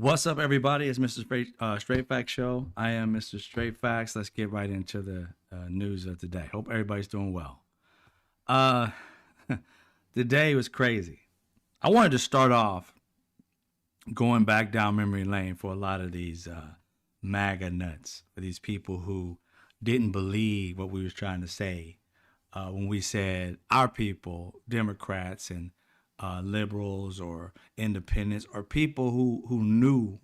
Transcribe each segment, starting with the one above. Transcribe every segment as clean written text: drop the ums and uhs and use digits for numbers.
What's up, everybody? It's Mr. Straight Facts Show. I am Mr. Straight Facts. Let's get right into the news of the day. Hope everybody's doing well. The day was crazy. I wanted to start off going back down memory lane for a lot of these MAGA nuts, for these people who didn't believe what we was trying to say when we said our people, Democrats and liberals or independents, or people who knew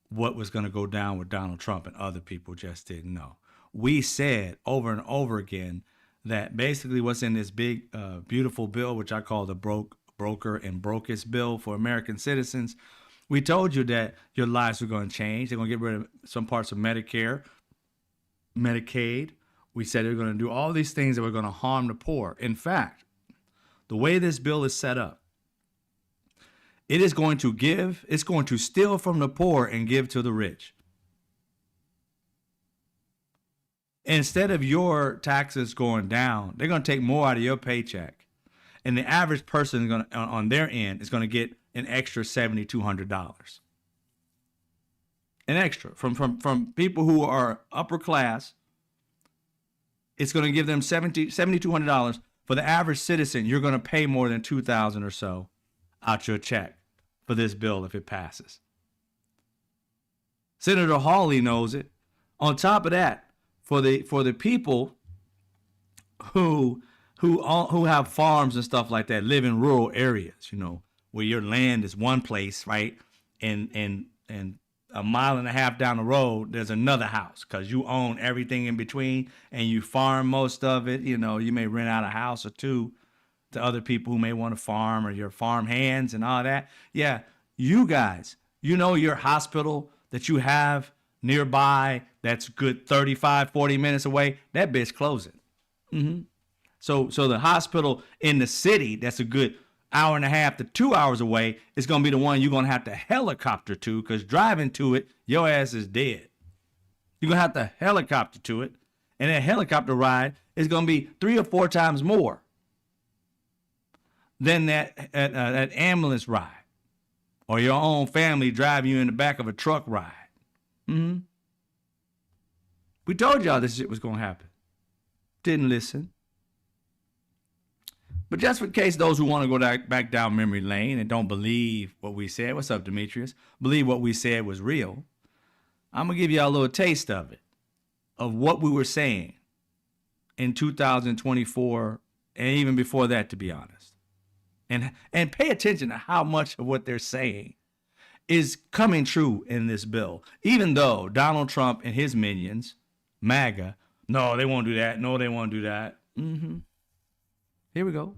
what was going to go down with Donald Trump, and other people just didn't know. We said over and over again that basically what's in this big, beautiful bill, which I call the broker and Brokest bill for American citizens, we told you that your lives were going to change. They're going to get rid of some parts of Medicare, Medicaid. We said they're going to do all these things that were going to harm the poor. In fact, the way this bill is set up, it's going to steal from the poor and give to the rich. Instead of your taxes going down, they're going to take more out of your paycheck. And the average person is going to, on their end, is going to get an extra $7,200. An extra from people who are upper class. It's going to give them $7,200. For the average citizen, you're going to pay more than $2,000 or so out your check for this bill if it passes. Senator Hawley knows it. On top of that, for the people who have farms and stuff like that, live in rural areas, where your land is one place, right, and a mile and a half down the road, there's another house because you own everything in between and you farm most of it. You may rent out a house or two to other people who may want to farm, or your farm hands and all that. Yeah, you guys, your hospital that you have nearby that's good 35, 40 minutes away, that bitch closing. So the hospital in the city that's a good hour and a half to 2 hours away is going to be the one you're going to have to helicopter to, because driving to it, your ass is dead. You're going to have to helicopter to it, and that helicopter ride is going to be 3 or 4 times more than that ambulance ride, or your own family driving you in the back of a truck ride. We told y'all this shit was going to happen. Didn't listen. But just in case those who want to go back down memory lane and don't believe what we said, what's up, Demetrius? Believe what we said was real. I'm going to give y'all a little taste of it, of what we were saying in 2024 and even before that, to be honest. And pay attention to how much of what they're saying is coming true in this bill. Even though Donald Trump and his minions, MAGA, no, they won't do that. No, they won't do that. Here we go.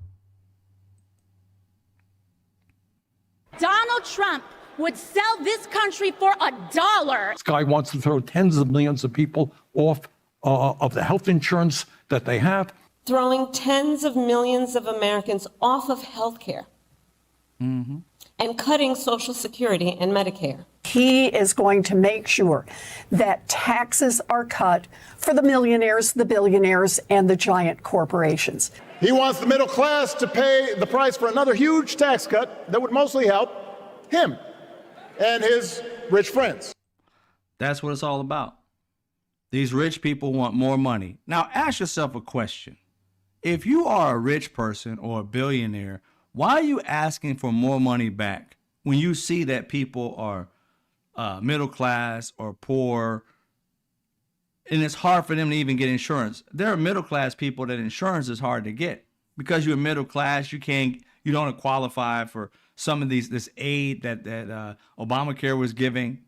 Donald Trump would sell this country for $1. This guy wants to throw tens of millions of people off of the health insurance that they have. Throwing tens of millions of Americans off of health care and cutting Social Security and Medicare. He is going to make sure that taxes are cut for the millionaires, the billionaires, and the giant corporations. He wants the middle class to pay the price for another huge tax cut that would mostly help him and his rich friends. That's what it's all about. These rich people want more money. Now, ask yourself a question. If you are a rich person or a billionaire, why are you asking for more money back when you see that people are middle class or poor, and it's hard for them to even get insurance? There are middle class people that insurance is hard to get because you're middle class. You don't qualify for some of this aid that Obamacare was giving,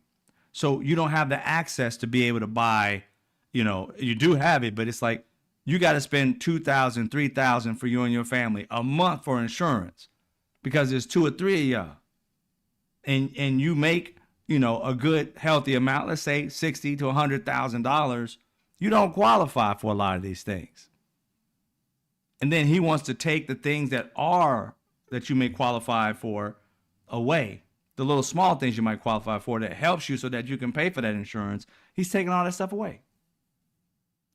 so you don't have the access to be able to buy. You do have it, but it's like you got to spend $2,000, $3,000 for you and your family a month for insurance because there's 2 or 3 of y'all, and you make a good healthy amount, let's say $60,000 to $100,000, you don't qualify for a lot of these things. And then he wants to take the things that you may qualify for away, the little small things you might qualify for that helps you so that you can pay for that insurance. He's taking all that stuff away.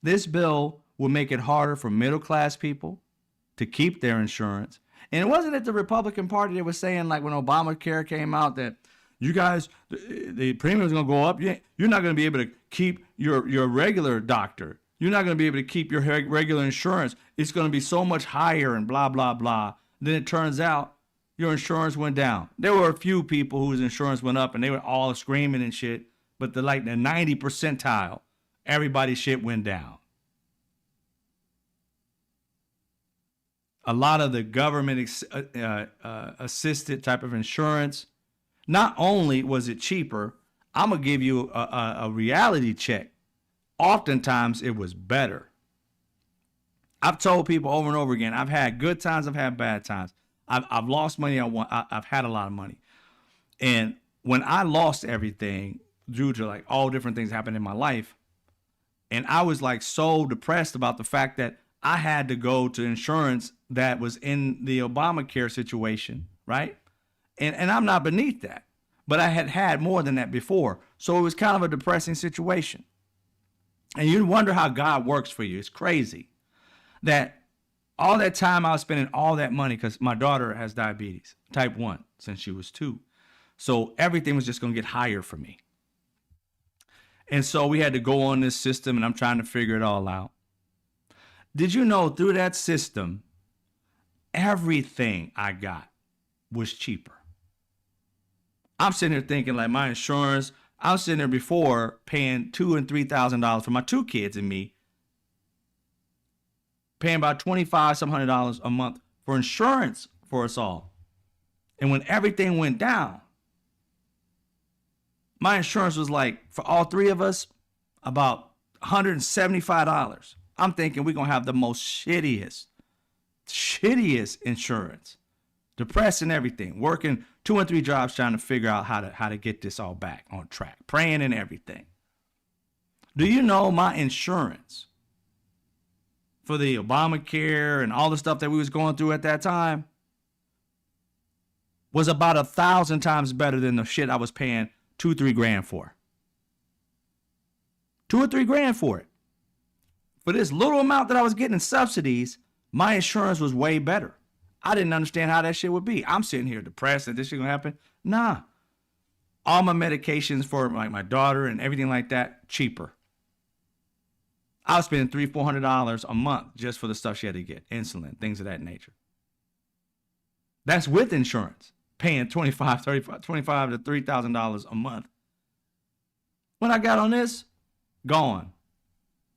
This bill will make it harder for middle class people to keep their insurance. And it wasn't that the Republican Party that was saying, like when Obamacare came out, that You guys, the premium is going to go up. You're not going to be able to keep your regular doctor. You're not going to be able to keep your regular insurance. It's going to be so much higher and blah, blah, blah. Then it turns out your insurance went down. There were a few people whose insurance went up and they were all screaming and shit. But the 90 percentile, everybody's shit went down. A lot of the government assisted type of insurance, not only was it cheaper, I'm going to give you a reality check. Oftentimes it was better. I've told people over and over again, I've had good times, I've had bad times. I've lost money, I've had a lot of money. And when I lost everything due to like all different things happening in my life, and I was like so depressed about the fact that I had to go to insurance that was in the Obamacare situation, right? And I'm not beneath that, but I had had more than that before. So it was kind of a depressing situation. And you wonder how God works for you. It's crazy that all that time I was spending all that money, because my daughter has diabetes, type 1, since she was 2. So everything was just going to get higher for me. And so we had to go on this system, and I'm trying to figure it all out. Did you know through that system, everything I got was cheaper? I'm sitting here thinking like my insurance, I was sitting there before paying $2,000 and $3,000 for my 2 kids and me, paying about $2,500 a month for insurance for us all. And when everything went down, my insurance was like, for all 3 of us, about $175. I'm thinking we're going to have the most shittiest insurance. Depressed and everything, working 2 and 3 jobs trying to figure out how to get this all back on track, praying and everything. Do you know my insurance for the Obamacare and all the stuff that we was going through at that time was about 1,000 times better than the shit I was paying $2-3 grand for. $2 or $3 grand for it. For this little amount that I was getting in subsidies, my insurance was way better. I didn't understand how that shit would be. I'm sitting here depressed that this shit gonna happen. Nah. All my medications for like my daughter and everything like that, cheaper. I was spending $300-400 a month just for the stuff she had to get, insulin, things of that nature. That's with insurance, paying $25,000 to $3,000 a month. When I got on this, gone.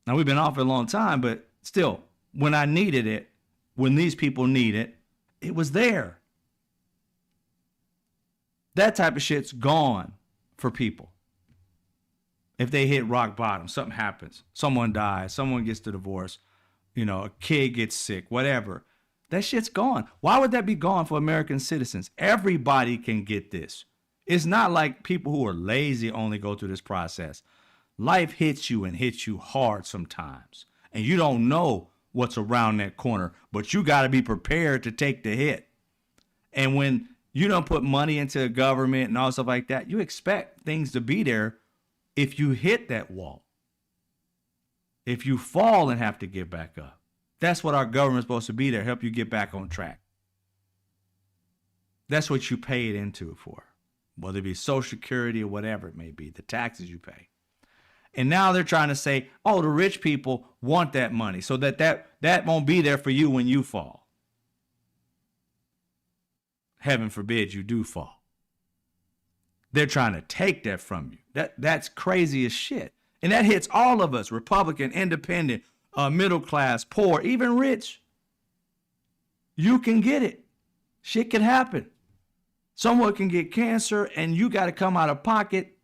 Now we've been off for a long time, but still, when I needed it, when these people need it, it was there. That type of shit's gone for people. If they hit rock bottom, something happens, someone dies, someone gets the divorce, a kid gets sick, whatever, that shit's gone. Why would that be gone for American citizens? Everybody can get this. It's not like people who are lazy only go through this process. Life hits you and hits you hard sometimes, and you don't know what's around that corner, but you got to be prepared to take the hit. And when you don't put money into the government and all stuff like that, you expect things to be there if you hit that wall. If you fall and have to get back up. That's what our government's supposed to be there, help you get back on track. That's what you pay it into for, whether it be Social Security or whatever it may be, the taxes you pay. And now they're trying to say, oh, the rich people want that money so that won't be there for you when you fall. Heaven forbid you do fall. They're trying to take that from you. That's crazy as shit. And that hits all of us, Republican, independent, middle class, poor, even rich. You can get it. Shit can happen. Someone can get cancer and you got to come out of pocket.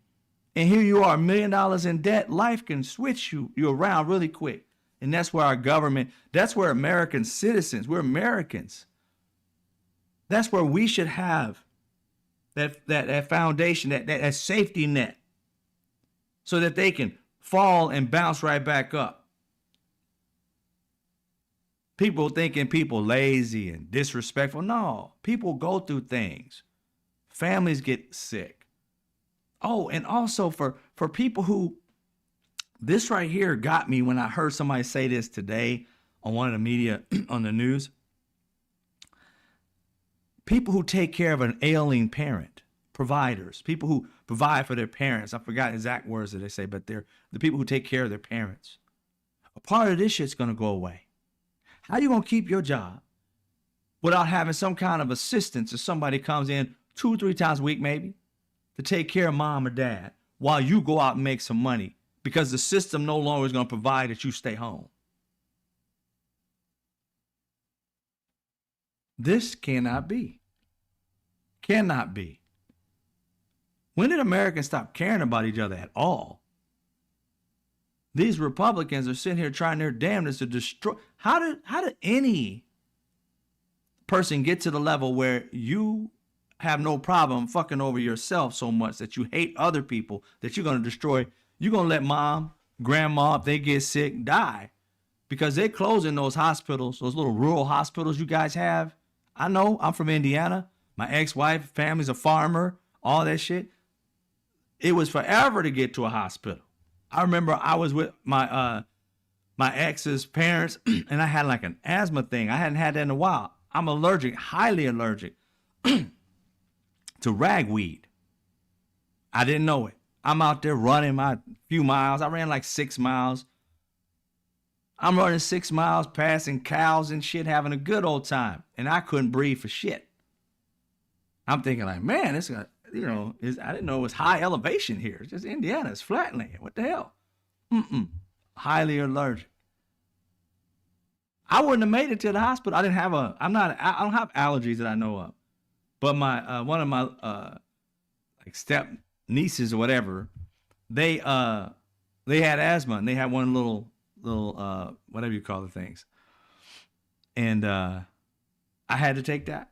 And here you are, $1 million in debt. Life can switch you around really quick. And that's where our government, that's where American citizens, we're Americans. That's where we should have that foundation, that safety net, so that they can fall and bounce right back up. People thinking people lazy and disrespectful. No, people go through things. Families get sick. Oh, and also for people who, this right here got me when I heard somebody say this today on one of the media, on the news. People who take care of an ailing parent, providers, people who provide for their parents. I forgot exact words that they say, but they're the people who take care of their parents. A part of this shit's going to go away. How you going to keep your job without having some kind of assistance if somebody comes in 2 or 3 times a week maybe to take care of mom or dad while you go out and make some money because the system no longer is going to provide that you stay home? This cannot be. Cannot be. When did Americans stop caring about each other at all? These Republicans are sitting here trying their damnedest to destroy. How did any person get to the level where you have no problem fucking over yourself so much that you hate other people that you're going to destroy? You're going to let mom, grandma, if they get sick, die because they're closing those hospitals, those little rural hospitals you guys have. I know, I'm from Indiana. My ex-wife, family's a farmer, all that shit. It was forever to get to a hospital. I remember I was with my ex's parents and I had like an asthma thing. I hadn't had that in a while. I'm allergic, highly allergic to ragweed. I didn't know it. I'm out there running my few miles. I ran like 6 miles. I'm running 6 miles, passing cows and shit, having a good old time. And I couldn't breathe for shit. I'm thinking like, man, this guy, I didn't know it was high elevation here. It's just Indiana. It's flatland. What the hell? Highly allergic. I wouldn't have made it to the hospital. I don't have allergies that I know of. But my one of my like step nieces or whatever, they had asthma and they had one little whatever you call the things. And I had to take that.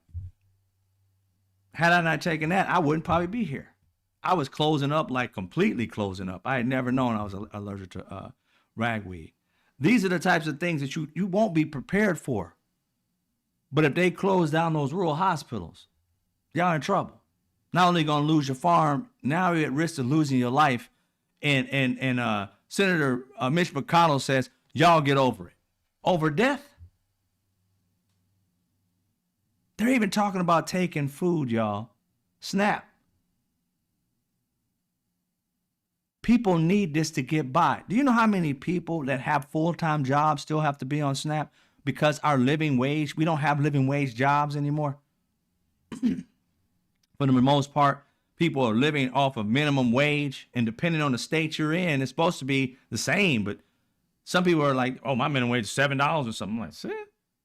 Had I not taken that, I wouldn't probably be here. I was closing up, like completely closing up. I had never known I was allergic to ragweed. These are the types of things that you won't be prepared for. But if they close down those rural hospitals, y'all in trouble. Not only gonna lose your farm, now you're at risk of losing your life. And Senator Mitch McConnell says, y'all get over it. Over death? They're even talking about taking food, y'all. SNAP. People need this to get by. Do you know how many people that have full-time jobs still have to be on SNAP because our living wage, we don't have living wage jobs anymore? For the most part, people are living off of minimum wage, and depending on the state you're in, it's supposed to be the same, but some people are like, oh, my minimum wage is $7 or something. I'm like, say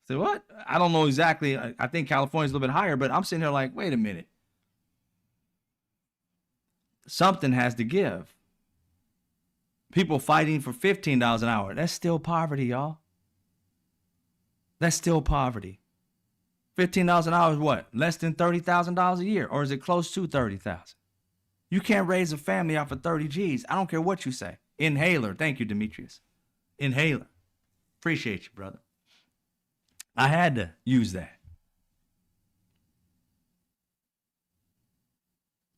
what? I don't know exactly. I think California's a little bit higher, but I'm sitting here like, wait a minute. Something has to give. People fighting for $15 an hour. That's still poverty, y'all. That's still poverty. $15 an hour is what? Less than $30,000 a year? Or is it close to $30,000? You can't raise a family off of 30 G's. I don't care what you say. Inhaler. Thank you, Demetrius. Inhaler. Appreciate you, brother. I had to use that.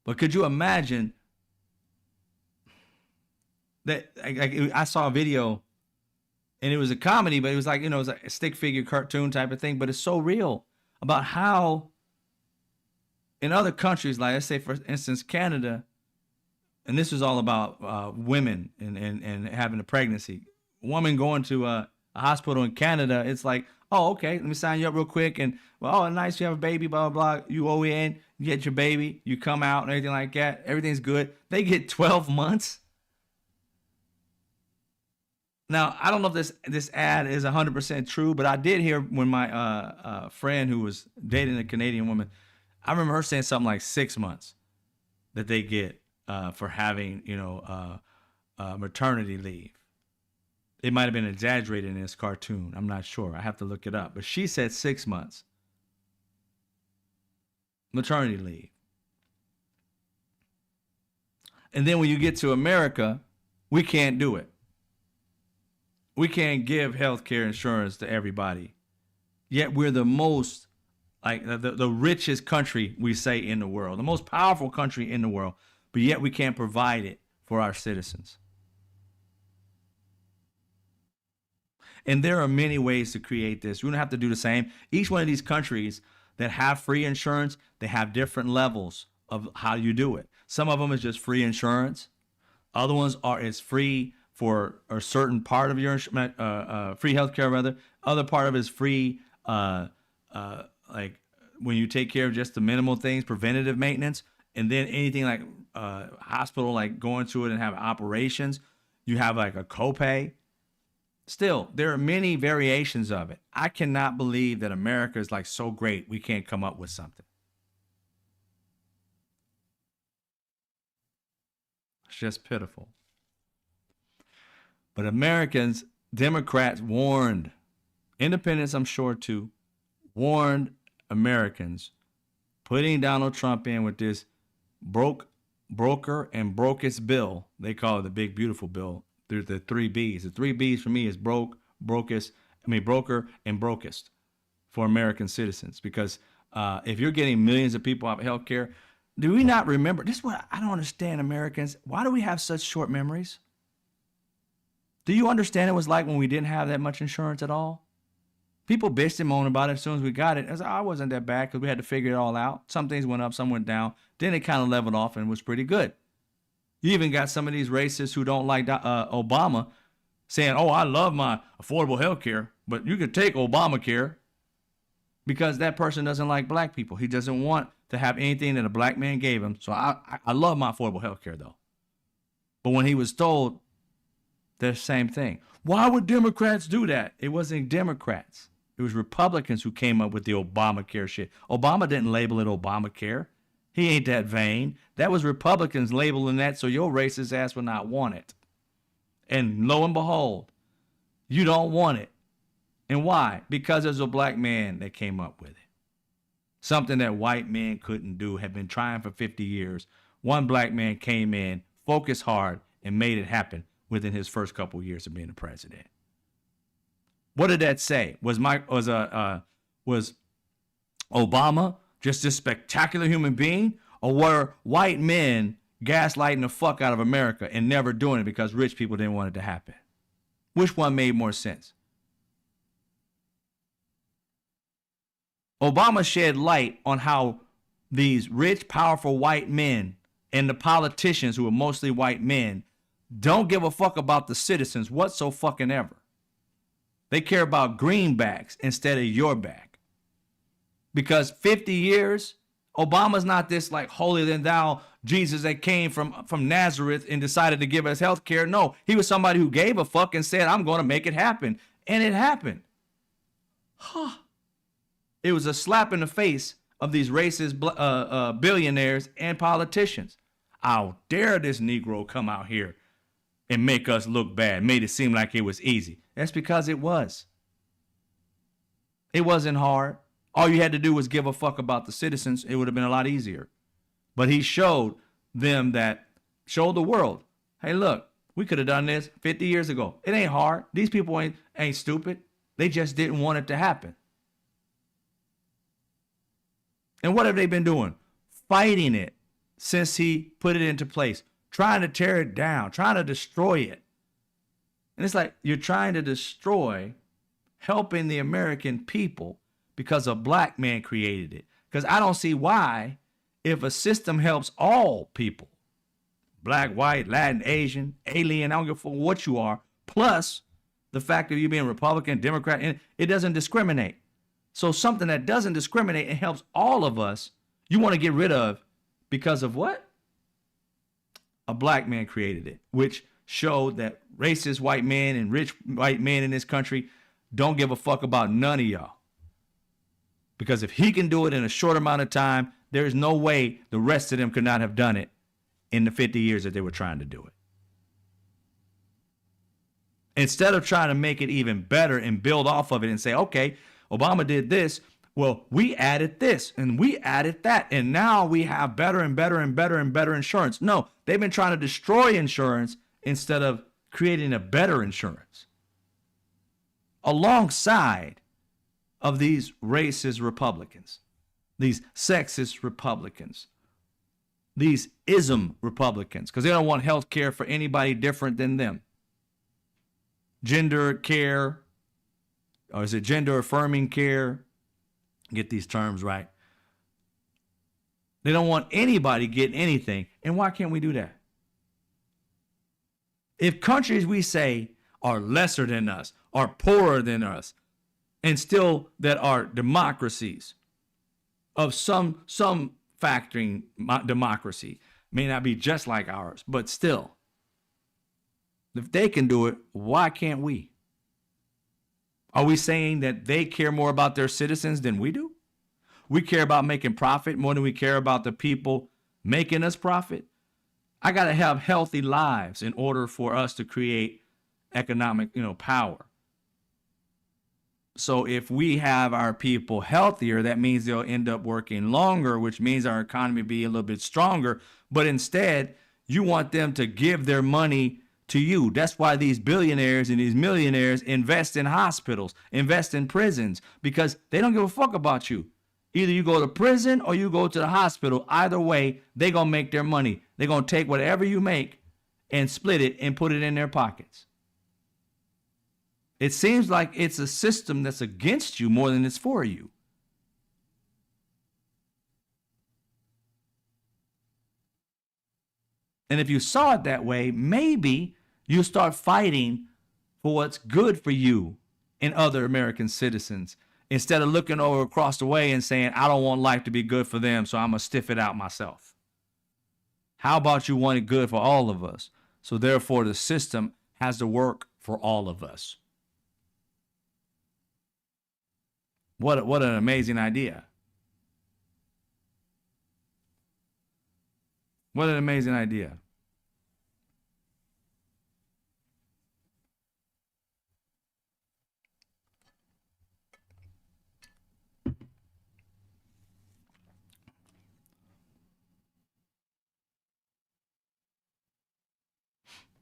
But could you imagine that? I saw a video and it was a comedy, but it was like, it was like a stick figure cartoon type of thing, but it's so real about how in other countries, like let's say for instance, Canada, and this was all about women and having a pregnancy. A woman going to a hospital in Canada, it's like, oh, okay, let me sign you up real quick. And, well, oh, nice, you have a baby, blah, blah, blah. You go in, you get your baby, you come out and everything like that. Everything's good. They get 12 months. Now, I don't know if this ad is 100% true, but I did hear when my friend who was dating a Canadian woman, I remember her saying something like 6 months that they get for having, maternity leave. It might have been exaggerated in this cartoon. I'm not sure. I have to look it up. But she said 6 months. Maternity leave. And then when you get to America, we can't do it. We can't give health care insurance to everybody. Yet we're the most, like the richest country, we say, in the world. The most powerful country in the world. But yet we can't provide it for our citizens. And there are many ways to create this. We don't have to do the same. Each one of these countries that have free insurance, they have different levels of how you do it. Some of them is just free insurance. Other ones are it's free for a certain part of your free healthcare rather. Other part of it is free, like when you take care of just the minimal things, preventative maintenance, and then anything like hospital, like going to it and have operations, you have like a copay. Still, there are many variations of it. I cannot believe that America is like so great we can't come up with something. It's just pitiful. But Americans, Democrats warned, independents I'm sure too, warned Americans, putting Donald Trump in with this broker and brokest bill. They call it the big beautiful bill. There's the 3Bs. The 3Bs for me is broker and brokest for American citizens. Because if you're getting millions of people out of health care, do we not remember? This is what I don't understand, Americans. Why do we have such short memories? Do you understand it was like when we didn't have that much insurance at all? People bitched and moaned about it as soon as we got it. I wasn't that bad because we had to figure it all out. Some things went up, some went down. Then it kind of leveled off and was pretty good. You even got some of these racists who don't like Obama saying, oh, I love my affordable health care, but you could take Obamacare, because that person doesn't like black people. He doesn't want to have anything that a black man gave him. So I love my affordable health care, though. But when he was told the same thing, why would Democrats do that? It wasn't Democrats. It was Republicans who came up with the Obamacare shit. Obama didn't label it Obamacare. He ain't that vain. That was Republicans labeling that so your racist ass would not want it. And lo and behold, you don't want it. And why? Because there's a black man that came up with it. Something that white men couldn't do, had been trying for 50 years. One black man came in, focused hard, and made it happen within his first couple years of being the president. What did that say? Was Obama just this spectacular human being, or were white men gaslighting the fuck out of America and never doing it because rich people didn't want it to happen? Which one made more sense? Obama shed light on how these rich, powerful white men and the politicians, who are mostly white men, don't give a fuck about the citizens whatsoever. They care about greenbacks instead of your back. Because 50 years, Obama's not this like holier than thou Jesus that came from Nazareth and decided to give us health care. No, he was somebody who gave a fuck and said, I'm going to make it happen. And it happened. It was a slap in the face of these racist billionaires and politicians. How dare this Negro come out here and make us look bad, made it seem like it was easy. That's because it was. It wasn't hard. All you had to do was give a fuck about the citizens. It would have been a lot easier. But he showed the world, hey, look, we could have done this 50 years ago. It ain't hard. These people ain't stupid. They just didn't want it to happen. And what have they been doing? Fighting it since he put it into place, trying to tear it down, trying to destroy it. And it's like you're trying to destroy helping the American people because a black man created it. Because I don't see why, if a system helps all people, black, white, Latin, Asian, alien, I don't give a fuck what you are, plus the fact of you being Republican, Democrat, and it doesn't discriminate. So something that doesn't discriminate and helps all of us, you want to get rid of because of what? A black man created it, which showed that racist white men and rich white men in this country don't give a fuck about none of y'all. Because if he can do it in a short amount of time, there's no way the rest of them could not have done it in the 50 years that they were trying to do it. Instead of trying to make it even better and build off of it and say, okay, Obama did this, well, we added this and we added that, and now we have better and better and better and better insurance. No, they've been trying to destroy insurance instead of creating a better insurance. Alongside of these racist Republicans, these sexist Republicans, these ism Republicans, because they don't want health care for anybody different than them. Gender care, or is it gender affirming care? Get these terms right. They don't want anybody getting anything. And why can't we do that? If countries we say are lesser than us, are poorer than us, and still that are democracies of some factoring democracy, may not be just like ours, but still, if they can do it, why can't we? Are we saying that they care more about their citizens than we do? We care about making profit more than we care about the people making us profit? I got to have healthy lives in order for us to create economic, power. So if we have our people healthier, that means they'll end up working longer, which means our economy be a little bit stronger. But instead, you want them to give their money to you. That's why these billionaires and these millionaires invest in hospitals, invest in prisons, because they don't give a fuck about you. Either you go to prison or you go to the hospital. Either way, they're going to make their money. They're going to take whatever you make and split it and put it in their pockets. It seems like it's a system that's against you more than it's for you. And if you saw it that way, maybe you start fighting for what's good for you and other American citizens, instead of looking over across the way and saying, I don't want life to be good for them, so I'm going to stiff it out myself. How about you want it good for all of us? So therefore, the system has to work for all of us. What an amazing idea. What an amazing idea.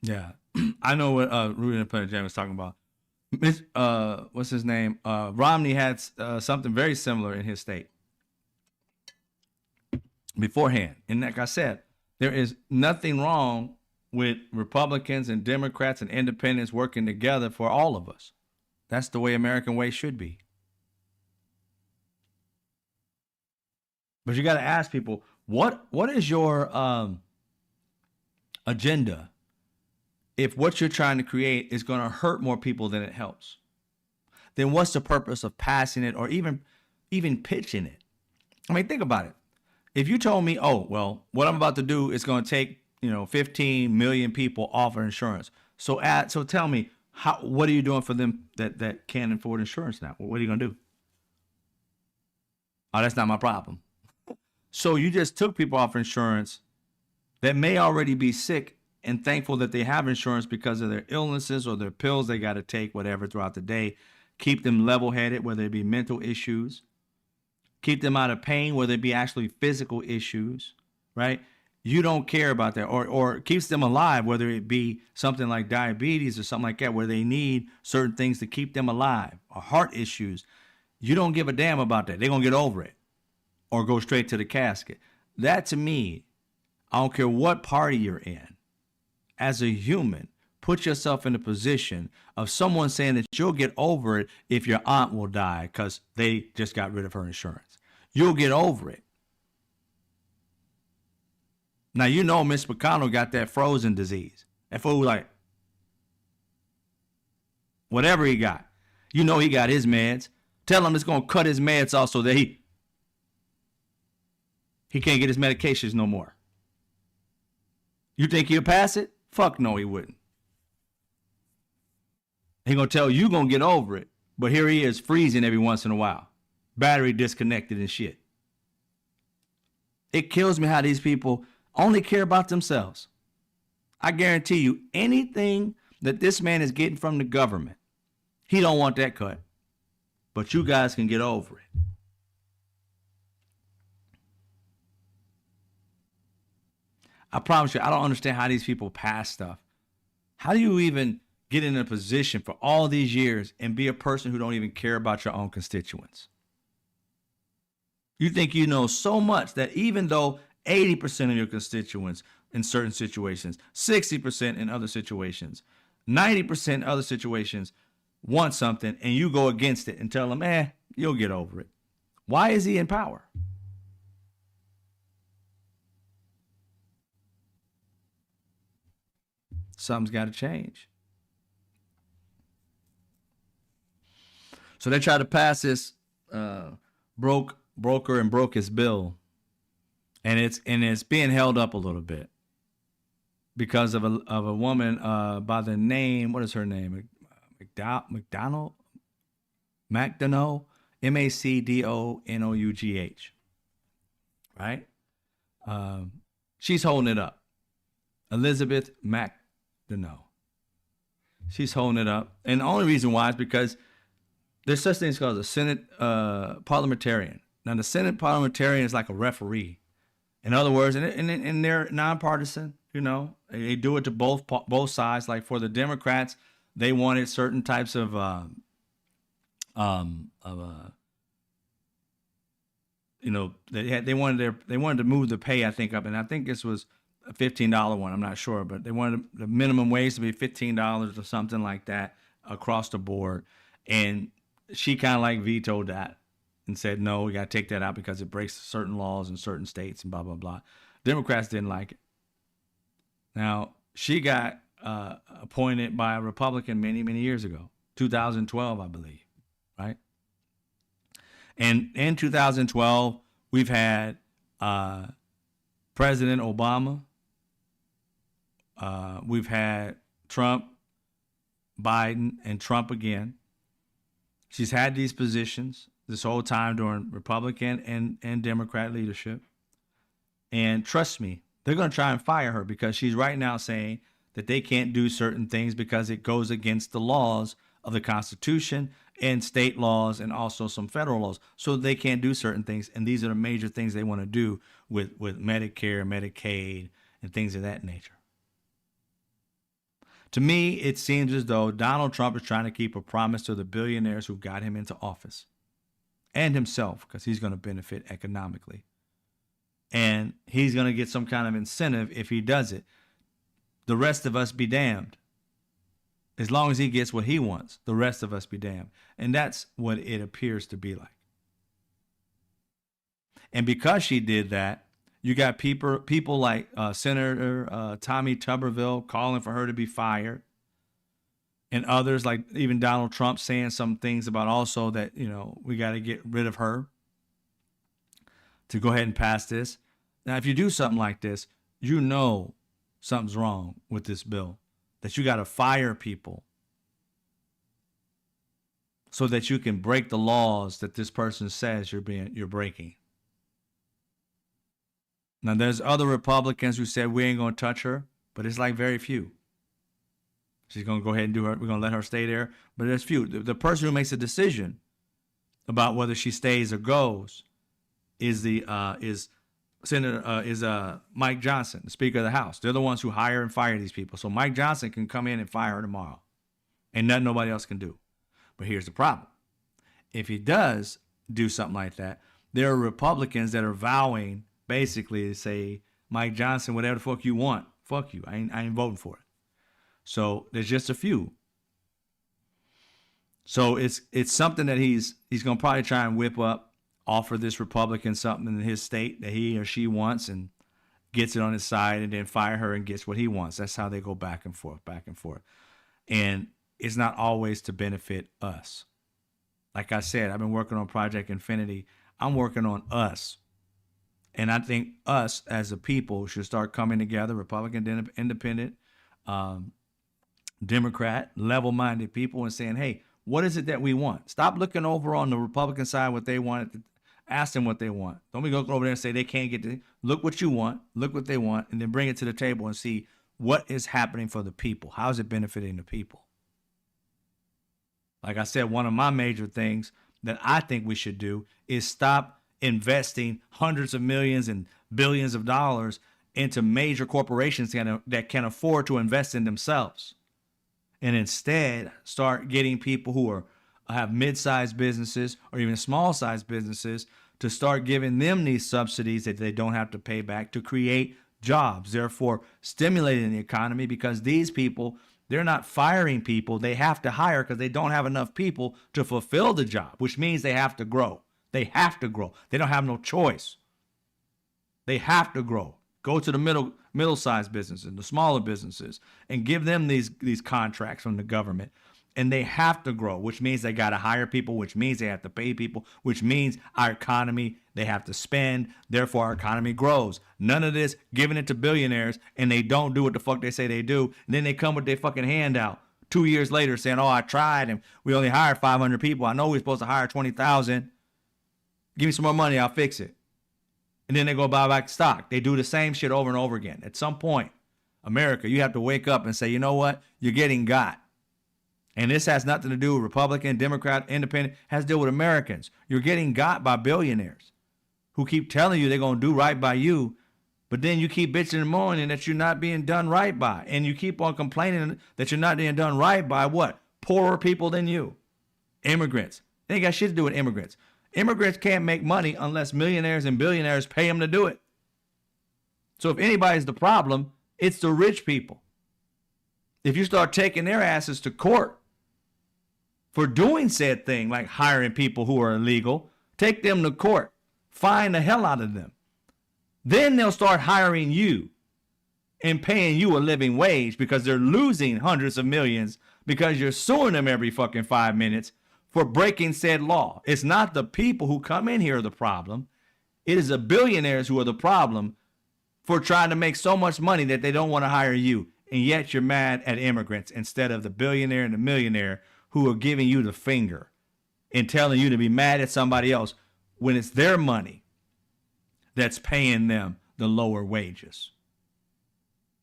Yeah, I know what Rudy and Planet Jam was talking about. What's his name? Romney had something very similar in his state beforehand. And like I said, there is nothing wrong with Republicans and Democrats and independents working together for all of us. That's the way American way should be. But you got to ask people, what is your agenda if what you're trying to create is going to hurt more people than it helps? Then what's the purpose of passing it or even pitching it? I mean, think about it. If you told me, oh, well, what I'm about to do is going to take, 15 million people off of insurance. So tell me, what are you doing for them that can't afford insurance now? What are you going to do? Oh, that's not my problem. So you just took people off insurance that may already be sick and thankful that they have insurance because of their illnesses or their pills they got to take, whatever, throughout the day. Keep them level-headed, whether it be mental issues. Keep them out of pain, whether it be actually physical issues, right? You don't care about that. Or keeps them alive, whether it be something like diabetes or something like that, where they need certain things to keep them alive, or heart issues. You don't give a damn about that. They're going to get over it or go straight to the casket. That, to me, I don't care what party you're in. As a human, put yourself in the position of someone saying that you'll get over it if your aunt will die because they just got rid of her insurance. You'll get over it. Now, Mitch McConnell got that frozen disease. That fool, like, whatever he got. He got his meds. Tell him it's going to cut his meds off so that he can't get his medications no more. You think he'll pass it? Fuck no, he wouldn't. He gonna tell you gonna get over it, but here he is freezing every once in a while, battery disconnected and shit. It kills me how these people only care about themselves. I guarantee you, anything that this man is getting from the government, he don't want that cut, but you guys can get over it. I promise you, I don't understand how these people pass stuff. How do you even get in a position for all these years and be a person who don't even care about your own constituents? You think you know so much that even though 80% of your constituents in certain situations, 60% in other situations, 90% in other situations want something, and you go against it and tell them, you'll get over it. Why is he in power? something's got to change. So they tried to pass this broker and Brokest bill, and it's being held up a little bit because of a woman by the name, what is her name? McDonald, MacDonoughh, right? She's holding it up. Elizabeth MacDonoughh. She's holding it up, and the only reason why is because there's such things called a Senate parliamentarian. Now, the Senate parliamentarian is like a referee. In other words, and they're nonpartisan. You know, they do it to both sides. Like for the Democrats, they wanted certain types of you know, they wanted to move the pay, I think, up, and I think this was a $15 one. I'm not sure, but they wanted the minimum wage to be $15 or something like that across the board, and she kind of like vetoed that and said, no, we got to take that out because it breaks certain laws in certain states and blah, blah, blah. Democrats didn't like it. Now, she got appointed by a Republican many, many years ago, 2012, I believe, right? And in 2012, we've had President Obama. We've had Trump, Biden, and Trump again. She's had these positions this whole time during Republican and Democrat leadership. And trust me, they're going to try and fire her because she's right now saying that they can't do certain things because it goes against the laws of the Constitution and state laws and also some federal laws. So they can't do certain things. And these are the major things they want to do with Medicare, Medicaid, and things of that nature. To me, it seems as though Donald Trump is trying to keep a promise to the billionaires who got him into office and himself, because he's going to benefit economically. And he's going to get some kind of incentive if he does it. The rest of us be damned. As long as he gets what he wants, the rest of us be damned. And that's what it appears to be like. And because she did that, you got people like Senator Tommy Tuberville calling for her to be fired. And others like even Donald Trump saying some things about also that, you know, we got to get rid of her to go ahead and pass this. Now, if you do something like this, you know something's wrong with this bill, that you got to fire people so that you can break the laws that this person says you're breaking. Now, there's other Republicans who said we ain't going to touch her, but it's like very few. She's going to go ahead and do her. We're going to let her stay there, but there's few. The person who makes a decision about whether she stays or goes is Mike Johnson, the Speaker of the House. They're the ones who hire and fire these people. So Mike Johnson can come in and fire her tomorrow, and nothing nobody else can do. But here's the problem: if he does do something like that, there are Republicans that are vowing basically to say, Mike Johnson, whatever the fuck you want, fuck you. I ain't voting for it. So there's just a few. So it's something that he's gonna probably try and whip up, offer this Republican something in his state that he or she wants, and gets it on his side, and then fire her and gets what he wants. That's how they go back and forth, back and forth. And it's not always to benefit us. Like I said, I've been working on Project Infinity. I'm working on us. And I think us as a people should start coming together, Republican, Independent, Democrat, level-minded people, and saying, hey, what is it that we want? Stop looking over on the Republican side what they want. Ask them what they want. Don't be going over there and say they can't get it. Look what you want. Look what they want. And then bring it to the table and see what is happening for the people. How is it benefiting the people? Like I said, one of my major things that I think we should do is stop investing hundreds of millions and billions of dollars into major corporations that can afford to invest in themselves. And instead start getting people who have mid-sized businesses or even small-sized businesses to start giving them these subsidies that they don't have to pay back to create jobs, therefore stimulating the economy, because these people, they're not firing people. They have to hire because they don't have enough people to fulfill the job, which means they have to grow. They have to grow. They don't have no choice. They have to grow Go to the middle-sized businesses, the smaller businesses, and give them these contracts from the government. And they have to grow, which means they got to hire people, which means they have to pay people, which means our economy, they have to spend. Therefore, our economy grows. None of this giving it to billionaires and they don't do what the fuck they say they do. And then they come with their fucking handout 2 years later saying, oh, I tried and we only hired 500 people. I know we're supposed to hire 20,000. Give me some more money, I'll fix it. And then they go buy back stock. They do the same shit over and over again. At some point, America, you have to wake up and say, you know what? You're getting got. And this has nothing to do with Republican, Democrat, Independent. It has to do with Americans. You're getting got by billionaires who keep telling you they're going to do right by you. But then you keep bitching and moaning that you're not being done right by. And you keep on complaining that you're not being done right by what? Poorer people than you. Immigrants. They ain't got shit to do with immigrants. Immigrants can't make money unless millionaires and billionaires pay them to do it. So if anybody's the problem, it's the rich people. If you start taking their asses to court for doing said thing, like hiring people who are illegal, take them to court, fine the hell out of them. Then they'll start hiring you and paying you a living wage because they're losing hundreds of millions because you're suing them every fucking 5 minutes for breaking said law. It's not the people who come in here are the problem. It is the billionaires who are the problem for trying to make so much money that they don't want to hire you. And yet you're mad at immigrants instead of the billionaire and the millionaire who are giving you the finger and telling you to be mad at somebody else when it's their money that's paying them the lower wages.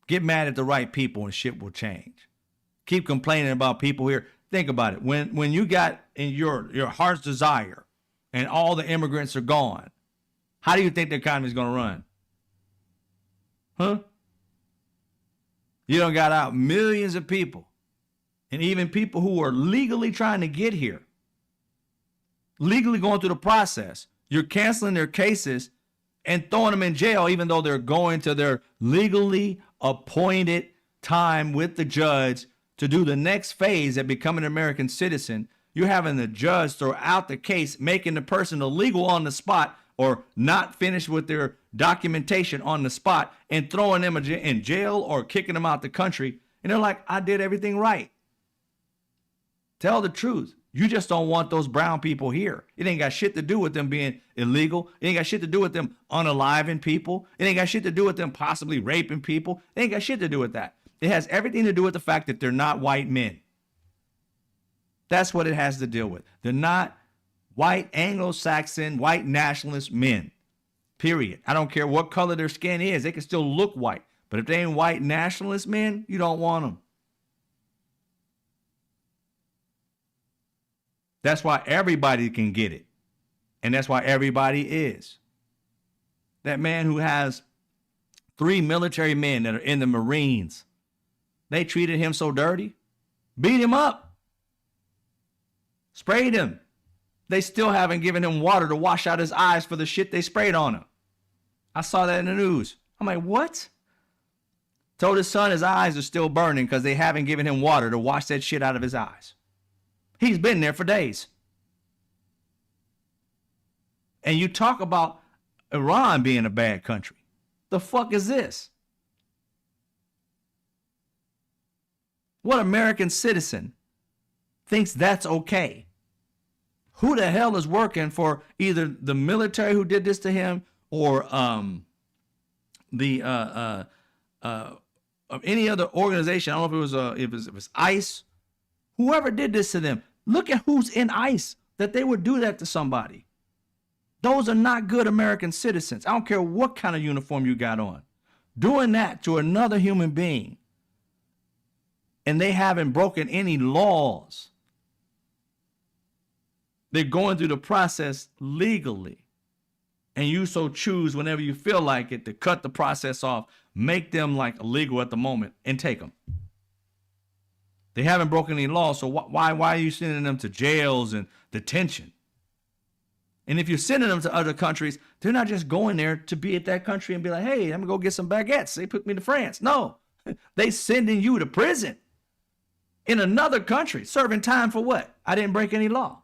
Get mad at the right people and shit will change. Keep complaining about people here. Think about it. When you got in your heart's desire and all the immigrants are gone, how do you think the economy is going to run? Huh? You done got out millions of people, and even people who are legally trying to get here, legally going through the process. You're canceling their cases and throwing them in jail, even though they're going to their legally appointed time with the judge to do the next phase of becoming an American citizen. You're having the judge throw out the case, making the person illegal on the spot or not finished with their documentation on the spot and throwing them in jail or kicking them out the country. And they're like, I did everything right. Tell the truth. You just don't want those brown people here. It ain't got shit to do with them being illegal. It ain't got shit to do with them unaliving people. It ain't got shit to do with them possibly raping people. It ain't got shit to do with that. It has everything to do with the fact that they're not white men. That's what it has to deal with. They're not white Anglo-Saxon, white nationalist men. Period. I don't care what color their skin is. They can still look white. But if they ain't white nationalist men, you don't want them. That's why everybody can get it. And that's why everybody is. That man who has 3 military men that are in the Marines, they treated him so dirty, beat him up, sprayed him. They still haven't given him water to wash out his eyes for the shit they sprayed on him. I saw that in the news. I'm like, what? Told his son his eyes are still burning because they haven't given him water to wash that shit out of his eyes. He's been there for days. And you talk about Iran being a bad country. The fuck is this? What American citizen thinks that's okay? Who the hell is working for either the military who did this to him or of any other organization? I don't know if it was ICE. Whoever did this to them. Look at who's in ICE that they would do that to somebody. Those are not good American citizens. I don't care what kind of uniform you got on. Doing that to another human being and they haven't broken any laws. They're going through the process legally. And you so choose whenever you feel like it to cut the process off, make them like illegal at the moment and take them. They haven't broken any laws, so why are you sending them to jails and detention? And if you're sending them to other countries, they're not just going there to be at that country and be like, hey, I'm gonna go get some baguettes. They put me to France. No, they sending you to prison in another country, serving time for what? I didn't break any law.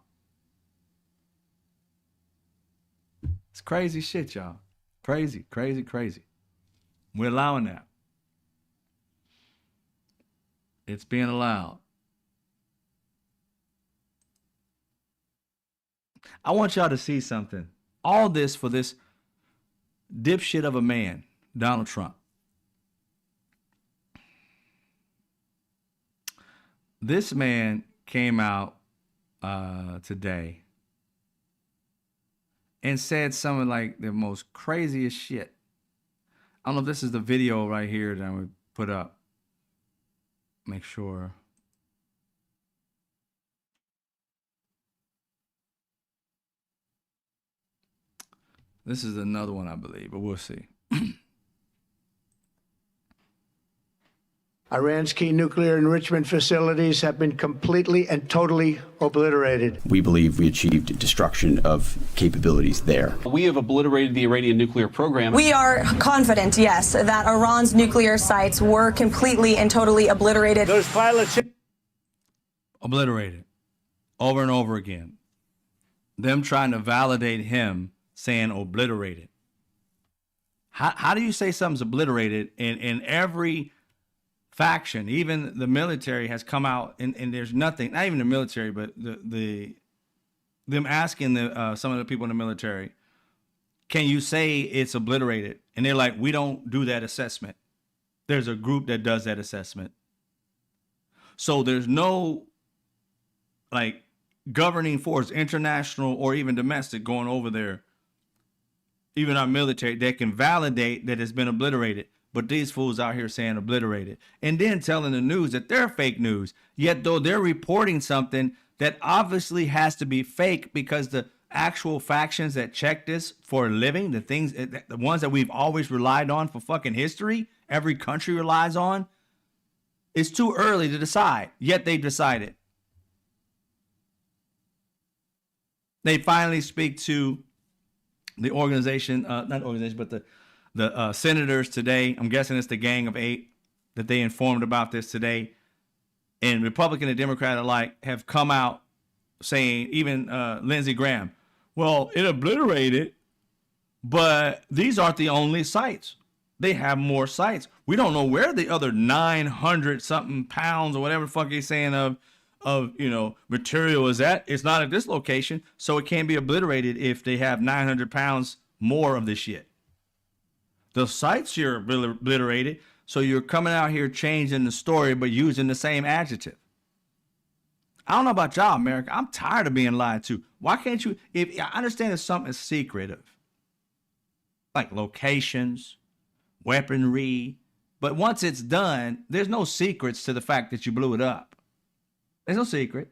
It's crazy shit, y'all. Crazy, crazy, crazy. We're allowing that. It's being allowed. I want y'all to see something. All this for this dipshit of a man, Donald Trump. This man came out today and said something like the most craziest shit. I don't know if this is the video right here that I'm going to put up. Make sure. This is another one, I believe, but we'll see. Iran's key nuclear enrichment facilities have been completely and totally obliterated. We believe we achieved destruction of capabilities there. We have obliterated the Iranian nuclear program. We are confident, yes, that Iran's nuclear sites were completely and totally obliterated. Those pilots... Obliterated. Over and over again. Them trying to validate him saying obliterated. How do you say something's obliterated in every faction? Even the military has come out and there's nothing, not even the military, but them asking some of the people in the military, can you say it's obliterated? And they're like, we don't do that assessment. There's a group that does that assessment. So there's no like governing force, international or even domestic, going over there, even our military, that can validate that it's been obliterated. But these fools out here saying obliterated and then telling the news that they're fake news. Yet though they're reporting something that obviously has to be fake, because the actual factions that check this for a living, the ones that we've always relied on for fucking history, every country relies on, it's too early to decide. Yet they've decided. They finally speak to the organization, not organization, but the senators today. I'm guessing it's the Gang of Eight that they informed about this today. And Republican and Democrat alike have come out saying, even Lindsey Graham, well, it obliterated, but these aren't the only sites. They have more sites. We don't know where the other 900 something pounds or whatever the fuck he's saying of material is at. It's not at this location, so it can't be obliterated if they have 900 pounds more of this shit. The sites here are obliterated, so you're coming out here changing the story but using the same adjective. I don't know about y'all, America. I'm tired of being lied to. Why can't you, if I understand if something is secretive, like locations, weaponry, but once it's done, there's no secrets to the fact that you blew it up. There's no secret.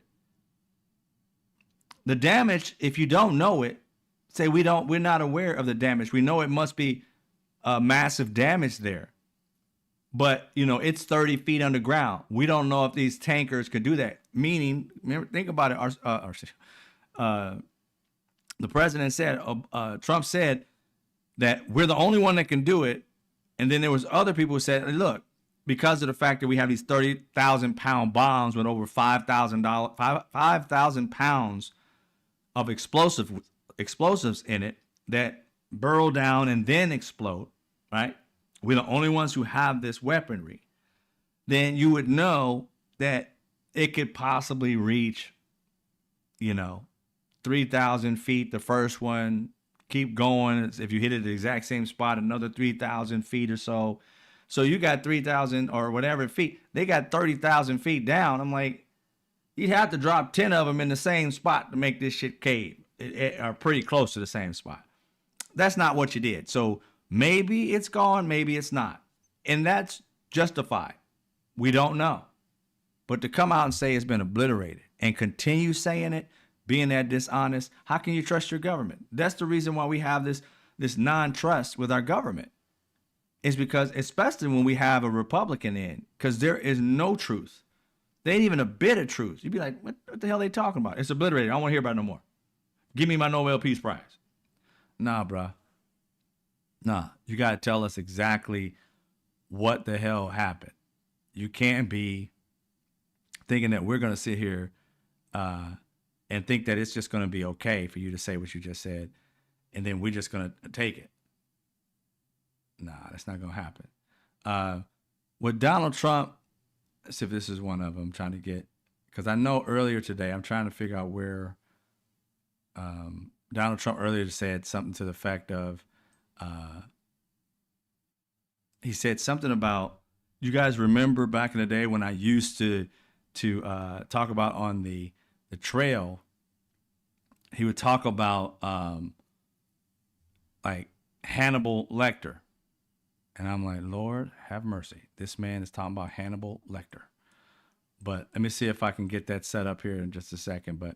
The damage, if you don't know it, say we're not aware of the damage. We know it must be massive damage there. But, it's 30 feet underground. We don't know if these tankers could do that. Meaning, remember, think about it. The president said, Trump said that we're the only one that can do it. And then there was other people who said, look, because of the fact that we have these 30,000 pound bombs with over 5,000 pounds of explosives in it that burrow down and then explode, right? We're the only ones who have this weaponry. Then you would know that it could possibly reach, 3,000 feet, the first one, keep going. If you hit it at the exact same spot, another 3,000 feet or so. So you got 3,000 or whatever feet. They got 30,000 feet down. I'm like, you'd have to drop 10 of them in the same spot to make this shit cave, or pretty close to the same spot. That's not what you did. So maybe it's gone, maybe it's not. And that's justified. We don't know. But to come out and say it's been obliterated and continue saying it, being that dishonest, how can you trust your government? That's the reason why we have this non-trust with our government. Is because, especially when we have a Republican in, because there is no truth. There ain't even a bit of truth. You'd be like, what the hell are they talking about? It's obliterated. I don't want to hear about it no more. Give me my Nobel Peace Prize. Nah, bruh. Nah, you got to tell us exactly what the hell happened. You can't be thinking that we're going to sit here and think that it's just going to be okay for you to say what you just said, and then we're just going to take it. Nah, that's not going to happen. With Donald Trump, let's see if this is one of them I'm trying to get, because I know earlier today, I'm trying to figure out where Donald Trump earlier said something to the effect of, he said something about, you guys remember back in the day when I used to talk about on the trail, he would talk about like Hannibal Lecter. And I'm like, Lord, have mercy. This man is talking about Hannibal Lecter. But let me see if I can get that set up here in just a second. But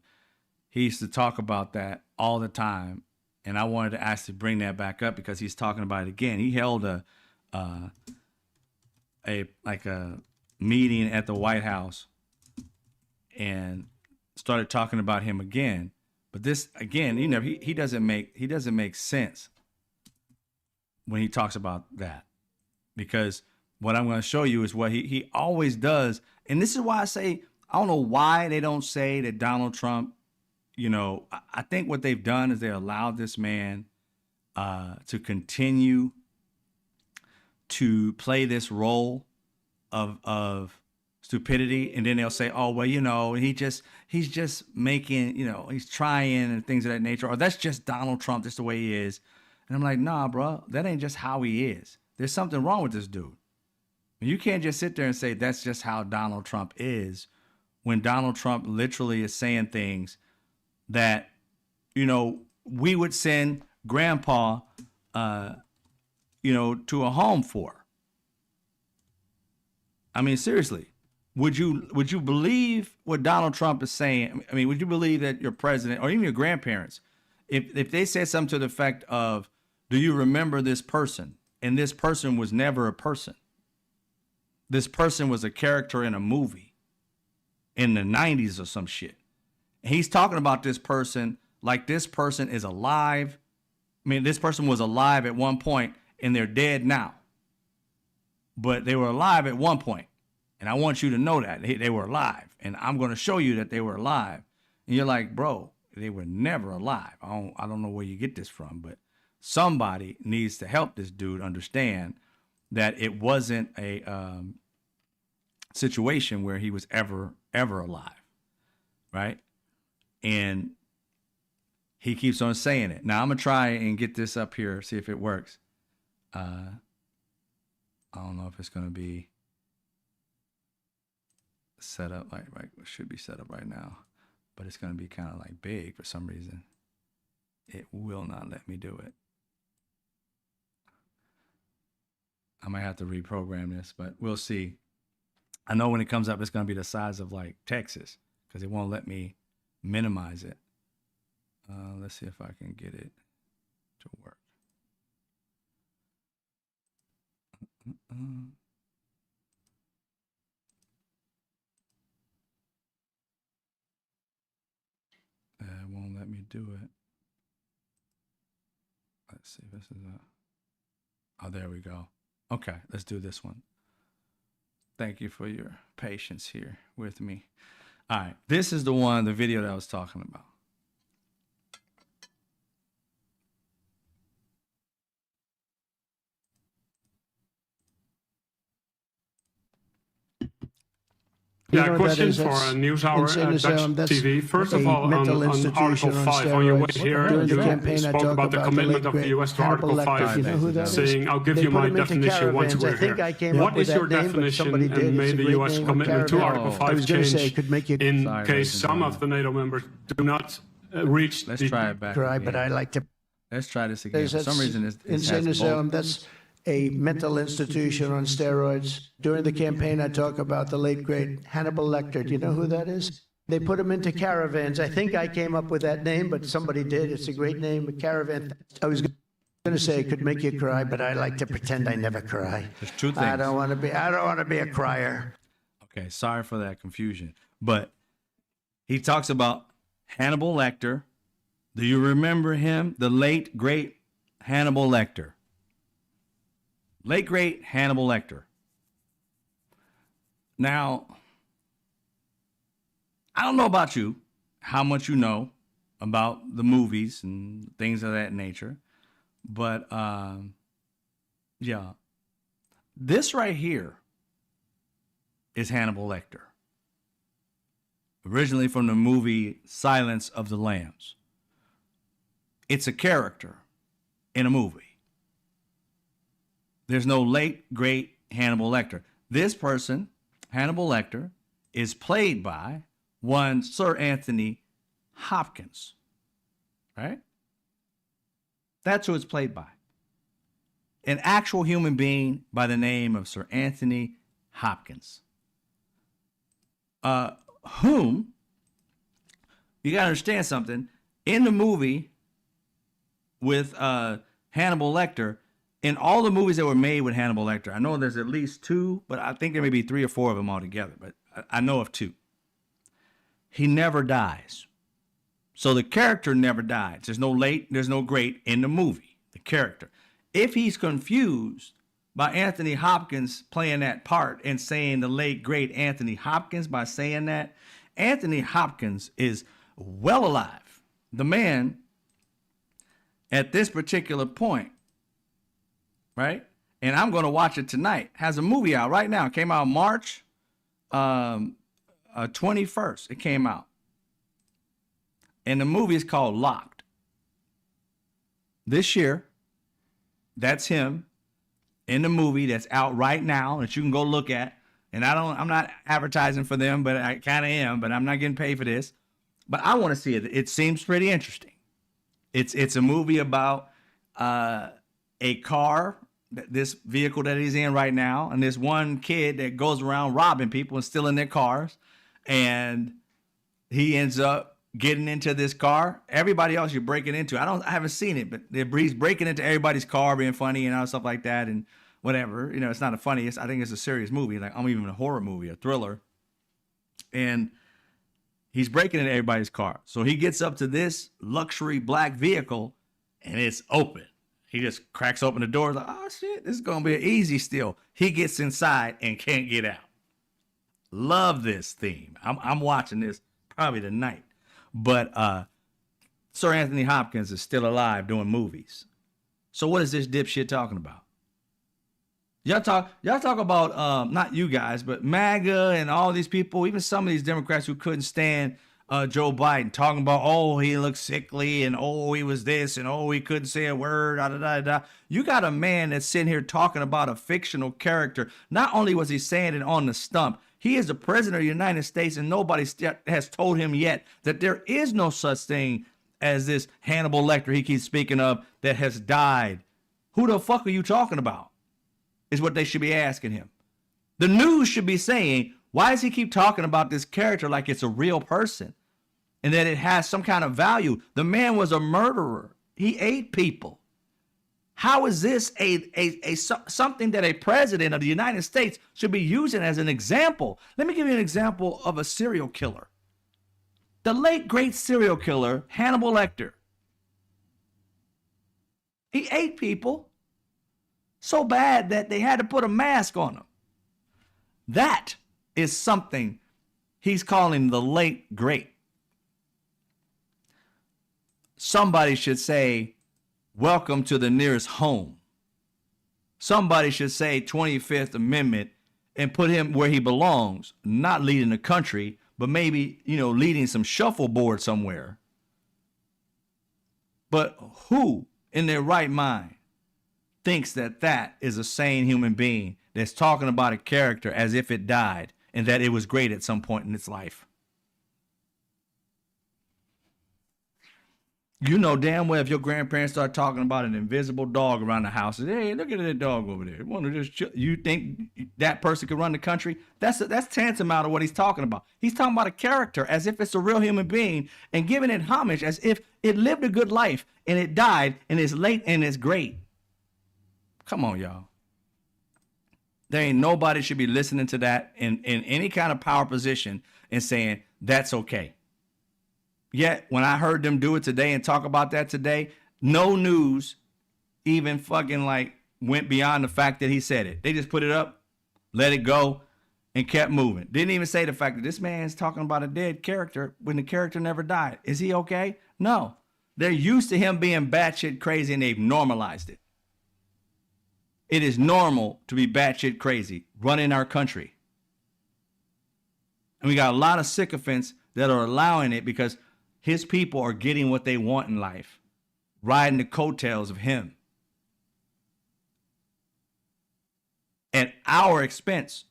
he used to talk about that all the time. And I wanted to actually bring that back up because he's talking about it again. He held a meeting at the White House and started talking about him again. But this again, you know, he doesn't make sense when he talks about that, because what I'm going to show you is what he always does. And this is why I say, I don't know why they don't say that Donald Trump, you know, I think what they've done is they allowed this man to continue to play this role of stupidity. And then they'll say, oh, well, you know, he's just making, you know, he's trying and things of that nature. Or that's just Donald Trump, just the way he is. And I'm like, nah, bro, that ain't just how he is. There's something wrong with this dude. You can't just sit there and say that's just how Donald Trump is, when Donald Trump literally is saying things that, you know, we would send grandpa, you know, to a home for. I mean, seriously, would you believe what Donald Trump is saying? I mean, would you believe that your president or even your grandparents, if they said something to the effect of, do you remember this person? And this person was never a person. This person was a character in a movie in the 90s or some shit. And he's talking about this person like this person is alive. I mean, this person was alive at one point and they're dead now. But they were alive at one point. And I want you to know that they were alive. And I'm going to show you that they were alive. And you're like, bro, they were never alive. I don't know where you get this from, but somebody needs to help this dude understand that it wasn't a situation where he was ever alive, right? And he keeps on saying it. Now I'm gonna try and get this up here, see if it works. I don't know if it's gonna be set up like right. It should be set up right now, but it's gonna be kind of like big for some reason. It will not let me do it. I might have to reprogram this, but we'll see. I know when it comes up, it's going to be the size of like Texas because it won't let me minimize it. Let's see if I can get it to work. It won't let me do it. Let's see if this is oh, there we go. Okay, let's do this one. Thank you for your patience here with me. All right, this is the video that I was talking about. Yeah, question for a news hour at Dutch TV. First of all, on Article 5, on your way here, you spoke about the commitment of the U.S. to Article 5, saying, I'll give you my definition once we're here. What is your definition, and may the U.S. commitment to Article 5 change in case some of the NATO members do not reach Let's try it back. But I like to. Let's try this again. For some reason, that's a mental institution on steroids. During the campaign, I talk about the late, great Hannibal Lecter. Do you know who that is? They put him into caravans. I think I came up with that name, but somebody did. It's a great name, a caravan. I was going to say it could make you cry, but I like to pretend I never cry. There's two things. I don't want to be a crier. Okay, sorry for that confusion. But he talks about Hannibal Lecter. Do you remember him? The late, great Hannibal Lecter. Late, great Hannibal Lecter. Now, I don't know about you, how much you know about the movies and things of that nature, but Yeah. This right here is Hannibal Lecter. Originally from the movie Silence of the Lambs. It's a character in a movie. There's no late, great Hannibal Lecter. This person, Hannibal Lecter, is played by one Sir Anthony Hopkins. Right? That's who it's played by. An actual human being by the name of Sir Anthony Hopkins. Whom, you got to understand something, in the movie with Hannibal Lecter, in all the movies that were made with Hannibal Lecter, I know there's at least 2, but I think there may be 3 or 4 of them altogether, but I know of 2. He never dies. So the character never dies. There's no late, there's no great in the movie, the character. If he's confused by Anthony Hopkins playing that part and saying the late, great Anthony Hopkins by saying that, Anthony Hopkins is well alive. The man, at this particular point, right? And I'm going to watch it tonight. Has a movie out right now. It came out March 21st. It came out. And the movie is called Locked. This year, that's him in the movie that's out right now that you can go look at. And I'm not advertising for them, but I kind of am, but I'm not getting paid for this. But I want to see it. It seems pretty interesting. It's a movie about a car, this vehicle that he's in right now, and this one kid that goes around robbing people and stealing their cars. And he ends up getting into this car. Everybody else you're breaking into, I haven't seen it, but he's breaking into everybody's car, being funny and all stuff like that, and whatever. You know, it's not a funny. I think it's a serious movie, like even a horror movie, a thriller. And he's breaking into everybody's car. So he gets up to this luxury black vehicle, and it's open. He just cracks open the door. Like, oh shit, this is gonna be an easy steal. He gets inside and can't get out. Love this theme. I'm watching this probably tonight. But Sir Anthony Hopkins is still alive doing movies. So what is this dipshit talking about? Y'all talk about not you guys, but MAGA and all these people, even some of these Democrats who couldn't stand Joe Biden, talking about, oh, he looks sickly, and oh, he was this, and oh, he couldn't say a word, da da da da. You got a man that's sitting here talking about a fictional character. Not only was he saying it on the stump, he is the president of the United States, and nobody has told him yet that there is no such thing as this Hannibal Lecter he keeps speaking of that has died. Who the fuck are you talking about? Is what they should be asking him. The news should be saying, why does he keep talking about this character like it's a real person and that it has some kind of value? The man was a murderer. He ate people. How is this something that a president of the United States should be using as an example? Let me give you an example of a serial killer. The late, great serial killer, Hannibal Lecter. He ate people so bad that they had to put a mask on him. That is something he's calling the late, great. Somebody should say, welcome to the nearest home. Somebody should say 25th Amendment and put him where he belongs, not leading the country, but maybe, leading some shuffleboard somewhere. But who in their right mind thinks that that is a sane human being that's talking about a character as if it died and that it was great at some point in its life? You know damn well if your grandparents start talking about an invisible dog around the house, hey, look at that dog over there. You think that person could run the country? That's tantamount to what he's talking about. He's talking about a character as if it's a real human being and giving it homage as if it lived a good life and it died and it's late and it's great. Come on, y'all. There ain't nobody should be listening to that in any kind of power position and saying that's okay. Yet, when I heard them do it today and talk about that today, no news even fucking went beyond the fact that he said it. They just put it up, let it go, and kept moving. Didn't even say the fact that this man's talking about a dead character when the character never died. Is he okay? No. They're used to him being batshit crazy and they've normalized it. It is normal to be batshit crazy running our country. And we got a lot of sycophants that are allowing it because his people are getting what they want in life, riding the coattails of him at our expense.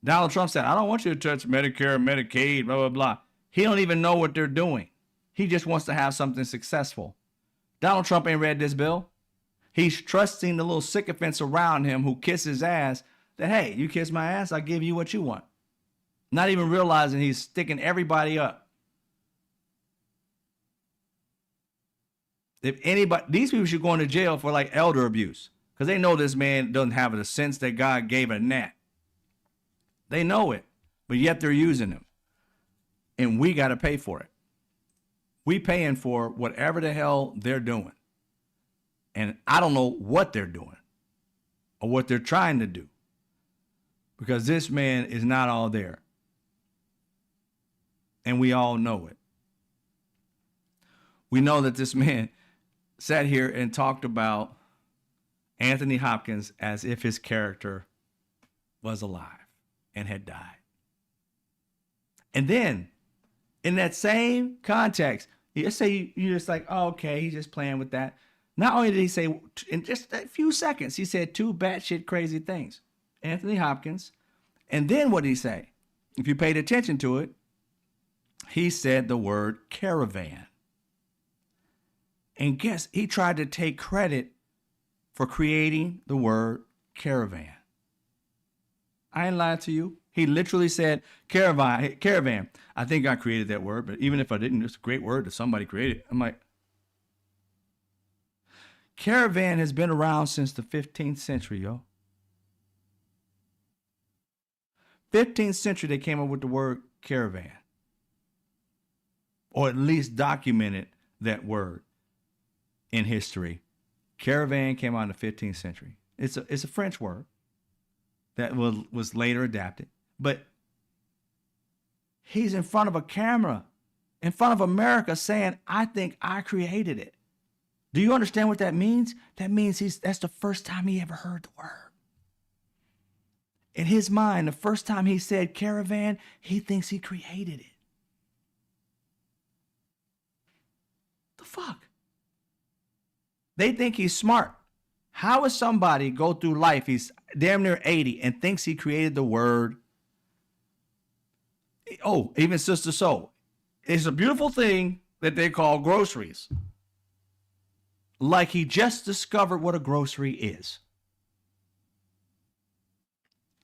Donald Trump said, I don't want you to touch Medicare, Medicaid, blah, blah, blah. He don't even know what they're doing. He just wants to have something successful. Donald Trump ain't read this bill. He's trusting the little sycophants around him who kiss his ass that, hey, you kiss my ass, I'll give you what you want. Not even realizing he's sticking everybody up. If anybody, these people should go into jail for like elder abuse because they know this man doesn't have the sense that God gave a gnat. They know it, but yet they're using him. And we got to pay for it. We paying for whatever the hell they're doing. And I don't know what they're doing or what they're trying to do because this man is not all there. And we all know it. We know that this man sat here and talked about Anthony Hopkins as if his character was alive and had died. And then in that same context, you say you're just like, oh, okay, he's just playing with that. Not only did he say, in just a few seconds, he said two batshit crazy things. Anthony Hopkins. And then what did he say? If you paid attention to it, he said the word caravan. And guess he tried to take credit for creating the word caravan. I ain't lying to you. He literally said caravan. I think I created that word, but even if I didn't, it's a great word that somebody created. I'm like, caravan has been around since the 15th century, yo. 15th century, they came up with the word caravan. Or at least documented that word in history. Caravan came out in the 15th century. It's a French word that was later adapted. But he's in front of a camera, in front of America saying, I think I created it. Do you understand what that means? That means that's the first time he ever heard the word. In his mind, the first time he said caravan, he thinks he created it. The fuck? They think he's smart. How is somebody go through life, he's damn near 80, and thinks he created the word? Oh, even Sister Soul. It's a beautiful thing that they call groceries. Like he just discovered what a grocery is.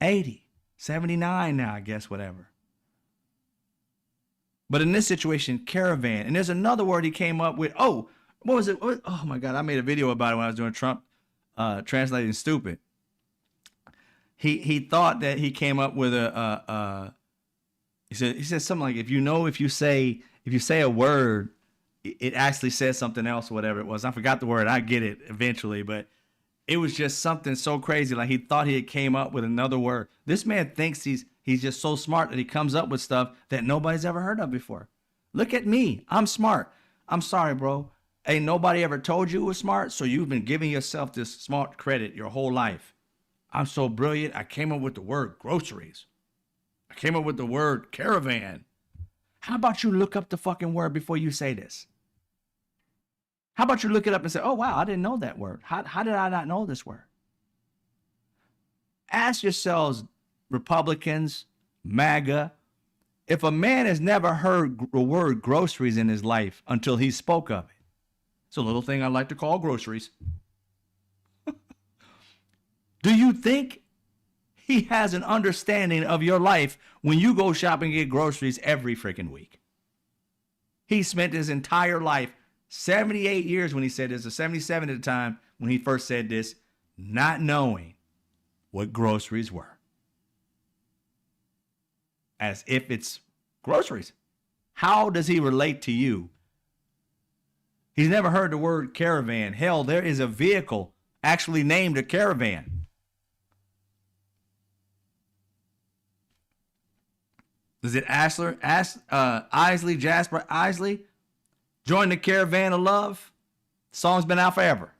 80, 79 now, I guess, whatever. But in this situation, caravan. And there's another word he came up with. Oh, what was it? Oh, my God. I made a video about it when I was doing Trump translating stupid. He thought that he came up with he said something like, if you say a word, it actually says something else, whatever it was. I forgot the word. I get it eventually, but it was just something so crazy. Like he thought he had came up with another word. This man thinks he's just so smart that he comes up with stuff that nobody's ever heard of before. Look at me. I'm smart. I'm sorry, bro. Ain't nobody ever told you it was smart, so you've been giving yourself this smart credit your whole life. I'm so brilliant. I came up with the word groceries. I came up with the word caravan. How about you look up the fucking word before you say this? How about you look it up and say, oh, wow, I didn't know that word. How did I not know this word? Ask yourselves, Republicans, MAGA, if a man has never heard the word groceries in his life until he spoke of it. It's a little thing I like to call groceries. Do you think he has an understanding of your life when you go shopping and get groceries every freaking week? He spent his entire life, 78 years when he said this, or 77 at the time when he first said this, not knowing what groceries were. As if it's groceries. How does he relate to you? He's never heard the word caravan. Hell, there is a vehicle actually named a caravan. Is it Isley, Jasper Isley? Join the caravan of love. The song's been out forever.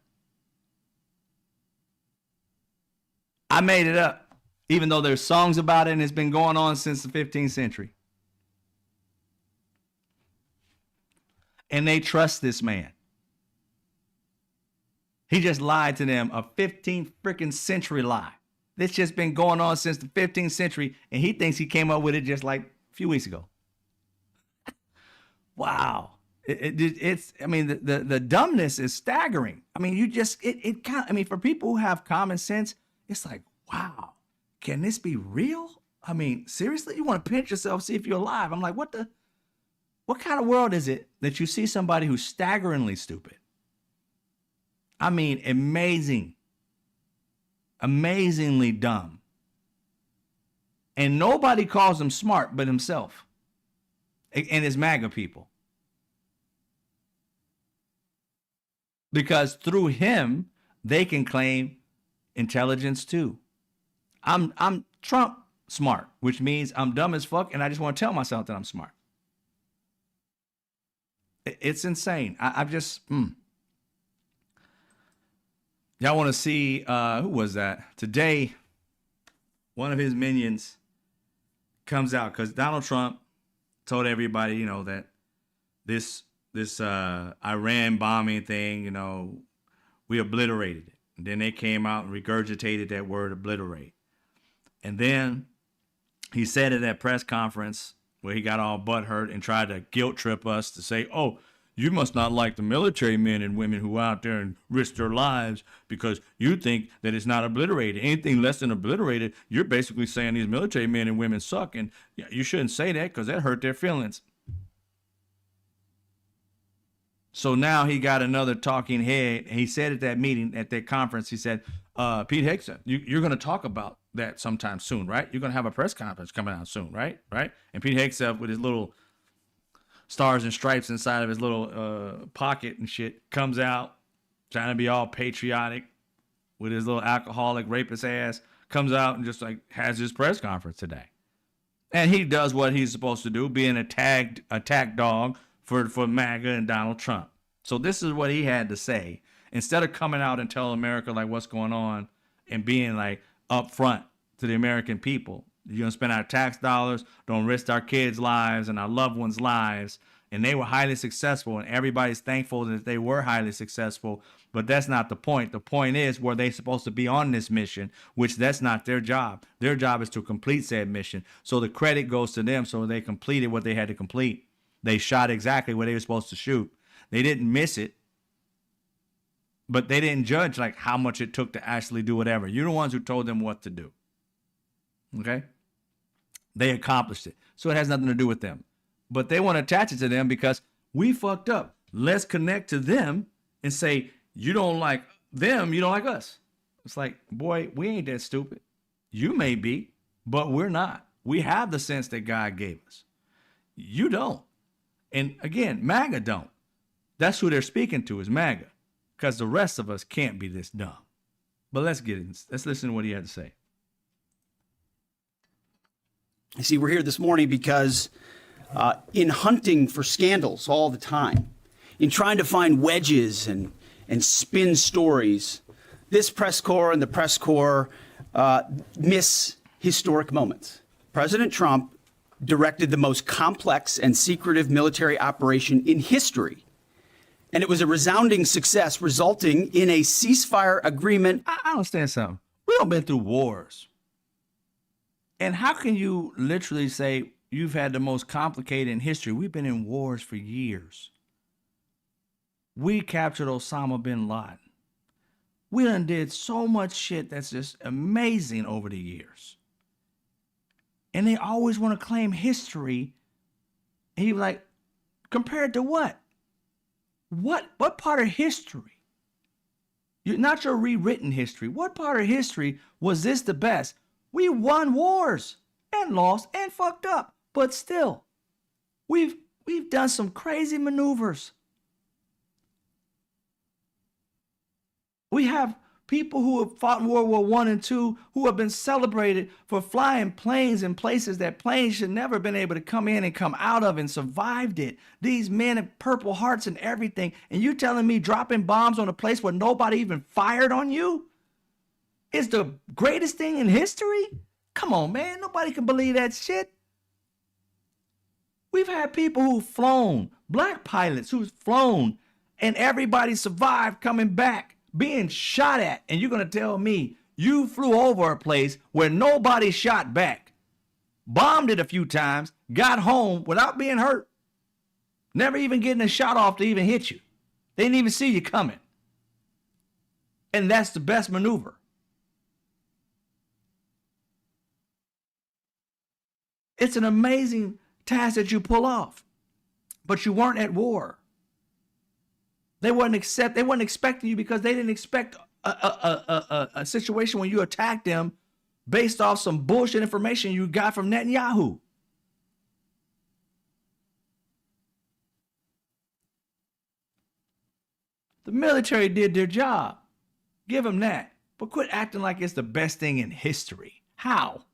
I made it up, even though there's songs about it and it's been going on since the 15th century. And they trust this man. He just lied to them, a 15th freaking century lie. This just been going on since the 15th century, and he thinks he came up with it just like a few weeks ago. Wow. It's I mean, the dumbness is staggering. I mean, I mean, for people who have common sense, it's like, wow, can this be real? I mean, seriously, you want to pinch yourself, see if you're alive. I'm like, what kind of world is it that you see somebody who's staggeringly stupid? I mean, amazingly dumb. And nobody calls him smart but himself and his MAGA people. Because through him, they can claim intelligence too. I'm Trump smart, which means I'm dumb as fuck, and I just want to tell myself that I'm smart. It's insane. I've just, Y'all want to see, who was that? Today, one of his minions comes out because Donald Trump told everybody, you know, that this Iran bombing thing, you know, we obliterated it. And then they came out and regurgitated that word obliterate. And then he said at that press conference where he got all butthurt and tried to guilt trip us to say, oh, you must not like the military men and women who out there and risk their lives because you think that it's not obliterated. Anything less than obliterated, you're basically saying these military men and women suck. And you shouldn't say that because that hurt their feelings. So now he got another talking head. He said at that meeting, at that conference, he said, Pete Hegseth, you're going to talk about that sometime soon, right? You're going to have a press conference coming out soon, right? Right? And Pete Hegseth with his little stars and stripes inside of his little pocket and shit comes out trying to be all patriotic with his little alcoholic rapist ass, comes out and just like has his press conference today. And he does what he's supposed to do, being a attack dog for MAGA and Donald Trump. So this is what he had to say. Instead of coming out and telling America like what's going on and being like upfront to the American people, you're going to spend our tax dollars, don't risk our kids' lives and our loved ones' lives. And they were highly successful, and everybody's thankful that they were highly successful. But that's not the point. The point is, were they supposed to be on this mission, which that's not their job. Their job is to complete said mission. So the credit goes to them, so they completed what they had to complete. They shot exactly what they were supposed to shoot. They didn't miss it, but they didn't judge like how much it took to actually do whatever. You're the ones who told them what to do. Okay? They accomplished it. So it has nothing to do with them. But they want to attach it to them because we fucked up. Let's connect to them and say, you don't like them, you don't like us. It's like, boy, we ain't that stupid. You may be, but we're not. We have the sense that God gave us. You don't. And again, MAGA don't. That's who they're speaking to, is MAGA. Because the rest of us can't be this dumb. But let's listen to what he had to say. You see, we're here this morning because in hunting for scandals all the time, in trying to find wedges and spin stories, this press corps and the press corps miss historic moments. President Trump directed the most complex and secretive military operation in history. And it was a resounding success, resulting in a ceasefire agreement. I understand something. We all been through wars. And how can you literally say you've had the most complicated in history? We've been in wars for years. We captured Osama bin Laden. We done did so much shit that's just amazing over the years. And they always want to claim history. And you're like, compared to what? What part of history? Not your rewritten history. What part of history was this the best? We won wars and lost and fucked up, but still, we've done some crazy maneuvers. We have people who have fought in World War I and II who have been celebrated for flying planes in places that planes should never have been able to come in and come out of and survived it. These men have Purple Hearts and everything. And you telling me dropping bombs on a place where nobody even fired on you? is the greatest thing in history? Come on, man. Nobody can believe that shit. We've had people who've flown, black pilots who've flown, and everybody survived coming back, being shot at. And you're going to tell me you flew over a place where nobody shot back, bombed it a few times, got home without being hurt, never even getting a shot off to even hit you. They didn't even see you coming. And that's the best maneuver. It's an amazing task that you pull off, but you weren't at war. They weren't expecting you because they didn't expect a situation when you attacked them based off some bullshit information you got from Netanyahu. The military did their job. Give them that. But quit acting like it's the best thing in history. How?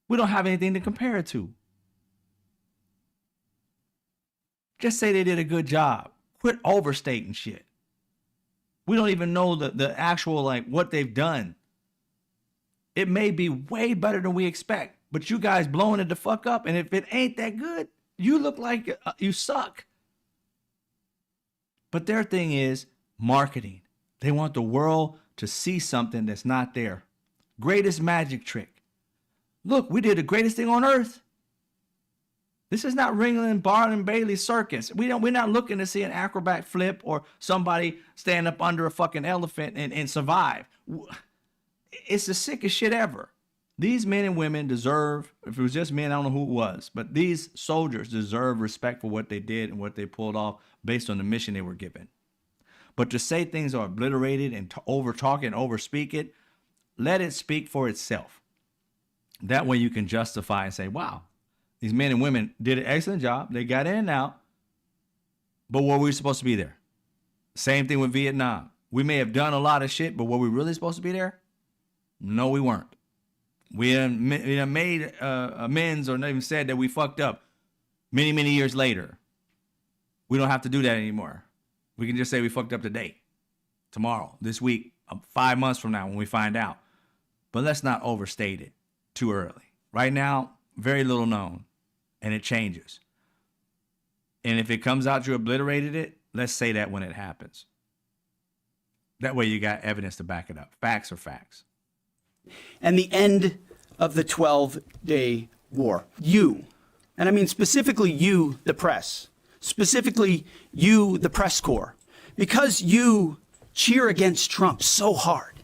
We don't have anything to compare it to. Just say they did a good job. Quit overstating shit. We don't even know the actual, like, what they've done. It may be way better than we expect, but you guys blowing it the fuck up. And if it ain't that good, you look like you suck. But their thing is marketing. They want the world to see something that's not there. Greatest magic trick. Look, we did the greatest thing on earth. This is not Ringling, Barnum, and Bailey circus. We're not looking to see an acrobat flip or somebody stand up under a fucking elephant and survive. It's the sickest shit ever. These men and women deserve, if it was just men, I don't know who it was, but these soldiers deserve respect for what they did and what they pulled off based on the mission they were given. But to say things are obliterated and to over-talk and over-speak it, let it speak for itself. That way you can justify and say, wow, these men and women did an excellent job. They got in and out. But were we supposed to be there? Same thing with Vietnam. We may have done a lot of shit, but were we really supposed to be there? No, we weren't. We done made amends or not even said that we fucked up many, many years later. We don't have to do that anymore. We can just say we fucked up today, tomorrow, this week, 5 months from now when we find out. But let's not overstate it too early. Right now, very little known, and it changes. And if it comes out you obliterated it, let's say that when it happens. That way you got evidence to back it up. Facts are facts. And the end of the 12-day war. You, and I mean specifically you, the press, specifically you, the press corps, because you cheer against Trump so hard.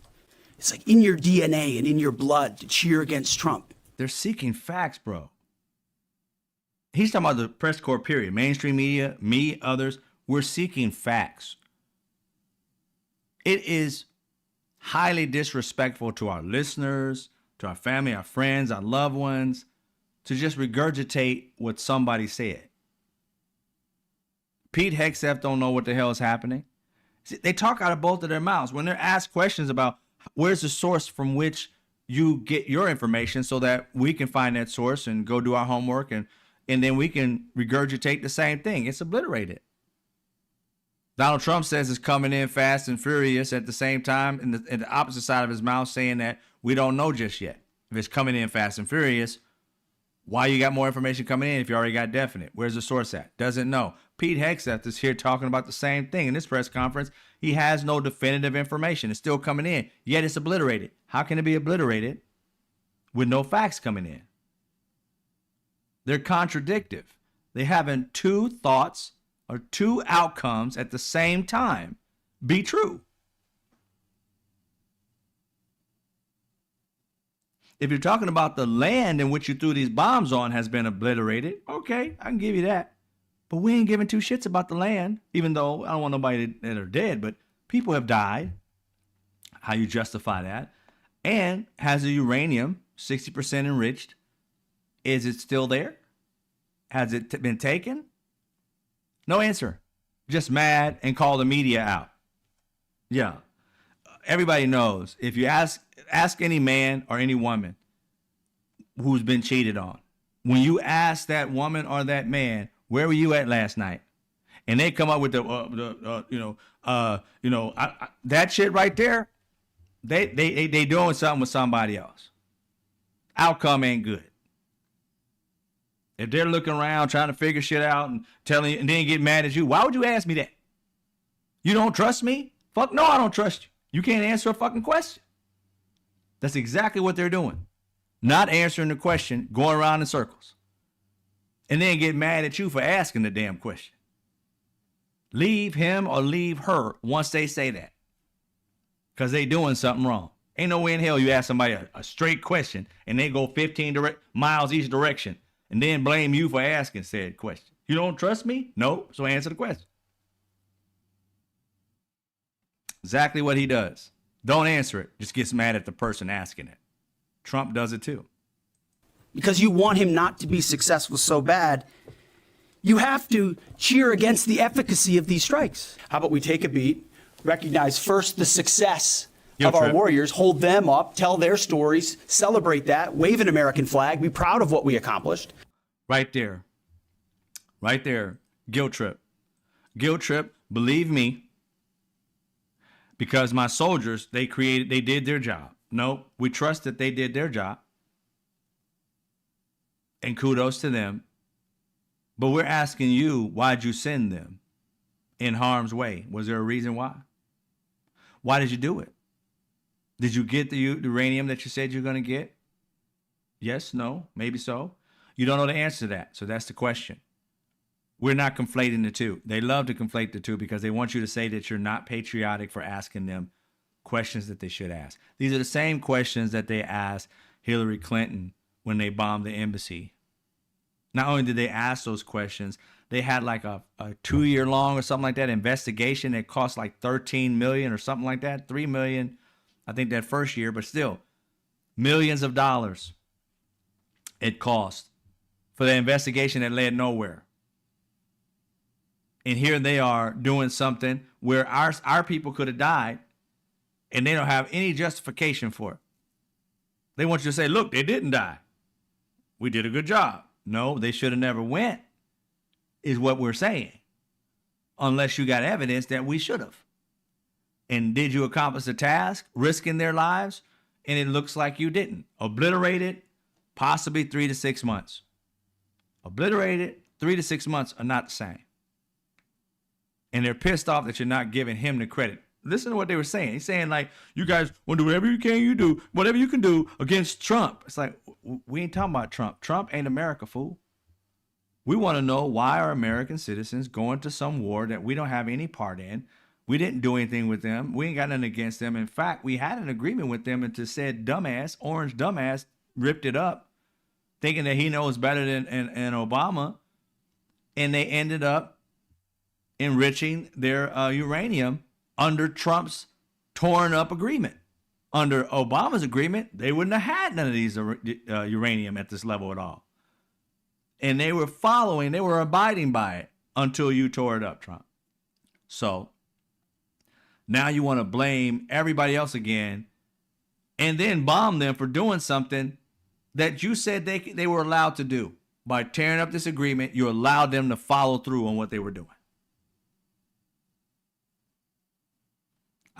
It's like in your DNA and in your blood to cheer against Trump. They're seeking facts, bro. He's talking about the press corps, period. Mainstream media, me, others, we're seeking facts. It is highly disrespectful to our listeners, to our family, our friends, our loved ones, to just regurgitate what somebody said. Pete Hegseth don't know what the hell is happening. See, they talk out of both of their mouths. When they're asked questions about where's the source from which you get your information so that we can find that source and go do our homework and then we can regurgitate the same thing. It's obliterated. Donald Trump says it's coming in fast and furious at the same time in the opposite side of his mouth saying that we don't know just yet. If it's coming in fast and furious, why you got more information coming in if you already got definite? Where's the source at? Doesn't know. Pete Hegseth is here talking about the same thing in this press conference. He has no definitive information. It's still coming in, yet it's obliterated. How can it be obliterated with no facts coming in? They're contradictive. They're having two thoughts or two outcomes at the same time be true. If you're talking about the land in which you threw these bombs on has been obliterated, okay, I can give you that. But we ain't giving two shits about the land, even though I don't want nobody that are dead, but people have died. How you justify that? And has the uranium 60% enriched? Is it still there? Has it been taken? No answer. Just mad and call the media out. Yeah. Everybody knows. If you ask any man or any woman who's been cheated on, when you ask that woman or that man, where were you at last night? and they come up with that shit right there. They doing something with somebody else. Outcome ain't good. If they're looking around trying to figure shit out and telling you, and then get mad at you, why would you ask me that? You don't trust me? Fuck no, I don't trust you. You can't answer a fucking question. That's exactly what they're doing. Not answering the question, going around in circles. And then get mad at you for asking the damn question. Leave him or leave her once they say that. Because they doing something wrong. Ain't no way in hell you ask somebody a straight question and they go 15 miles each direction and then blame you for asking said question. You don't trust me? No, so answer the question. Exactly what he does. Don't answer it. Just gets mad at the person asking it. Trump does it too. Because you want him not to be successful so bad, you have to cheer against the efficacy of these strikes. How about we take a beat, recognize first the success of our warriors, hold them up, tell their stories, celebrate that, wave an American flag, be proud of what we accomplished. Right there. Right there. Guilt trip. Guilt trip, believe me, because my soldiers, they did their job. No, we trust that they did their job. And kudos to them. But we're asking you, why'd you send them in harm's way? Was there a reason why? Why did you do it? Did you get the uranium that you said you're going to get? Yes, no, maybe so. You don't know the answer to that. So that's the question. We're not conflating the two. They love to conflate the two because they want you to say that you're not patriotic for asking them questions that they should ask. These are the same questions that they asked Hillary Clinton when they bombed the embassy. Not only did they ask those questions, they had like a 2-year long or something like that investigation that cost like $13 million or something like that, $3 million, I think that first year, but still millions of dollars it cost for the investigation that led nowhere. And here they are doing something where our people could have died and they don't have any justification for it. They want you to say, look, they didn't die. We did a good job. No, they should have never went, is what we're saying. Unless you got evidence that we should have. And did you accomplish the task, risking their lives? And it looks like you didn't. Obliterated, possibly 3 to 6 months. Obliterated, 3 to 6 months are not the same. And they're pissed off that you're not giving him the credit. Listen to what they were saying. He's saying, like, you guys want to do whatever you can, you do, whatever you can do against Trump. It's like, we ain't talking about Trump. Trump ain't America, fool. We want to know, why are American citizens going to some war that we don't have any part in? We didn't do anything with them. We ain't got nothing against them. In fact, we had an agreement with them, and to said dumbass, orange dumbass, ripped it up, thinking that he knows better than Obama. And they ended up enriching their uranium under Trump's torn up agreement. Under Obama's agreement, they wouldn't have had none of these uranium at this level at all. And they were abiding by it until you tore it up, Trump. So now you want to blame everybody else again and then bomb them for doing something that you said they were allowed to do. By tearing up this agreement, you allowed them to follow through on what they were doing.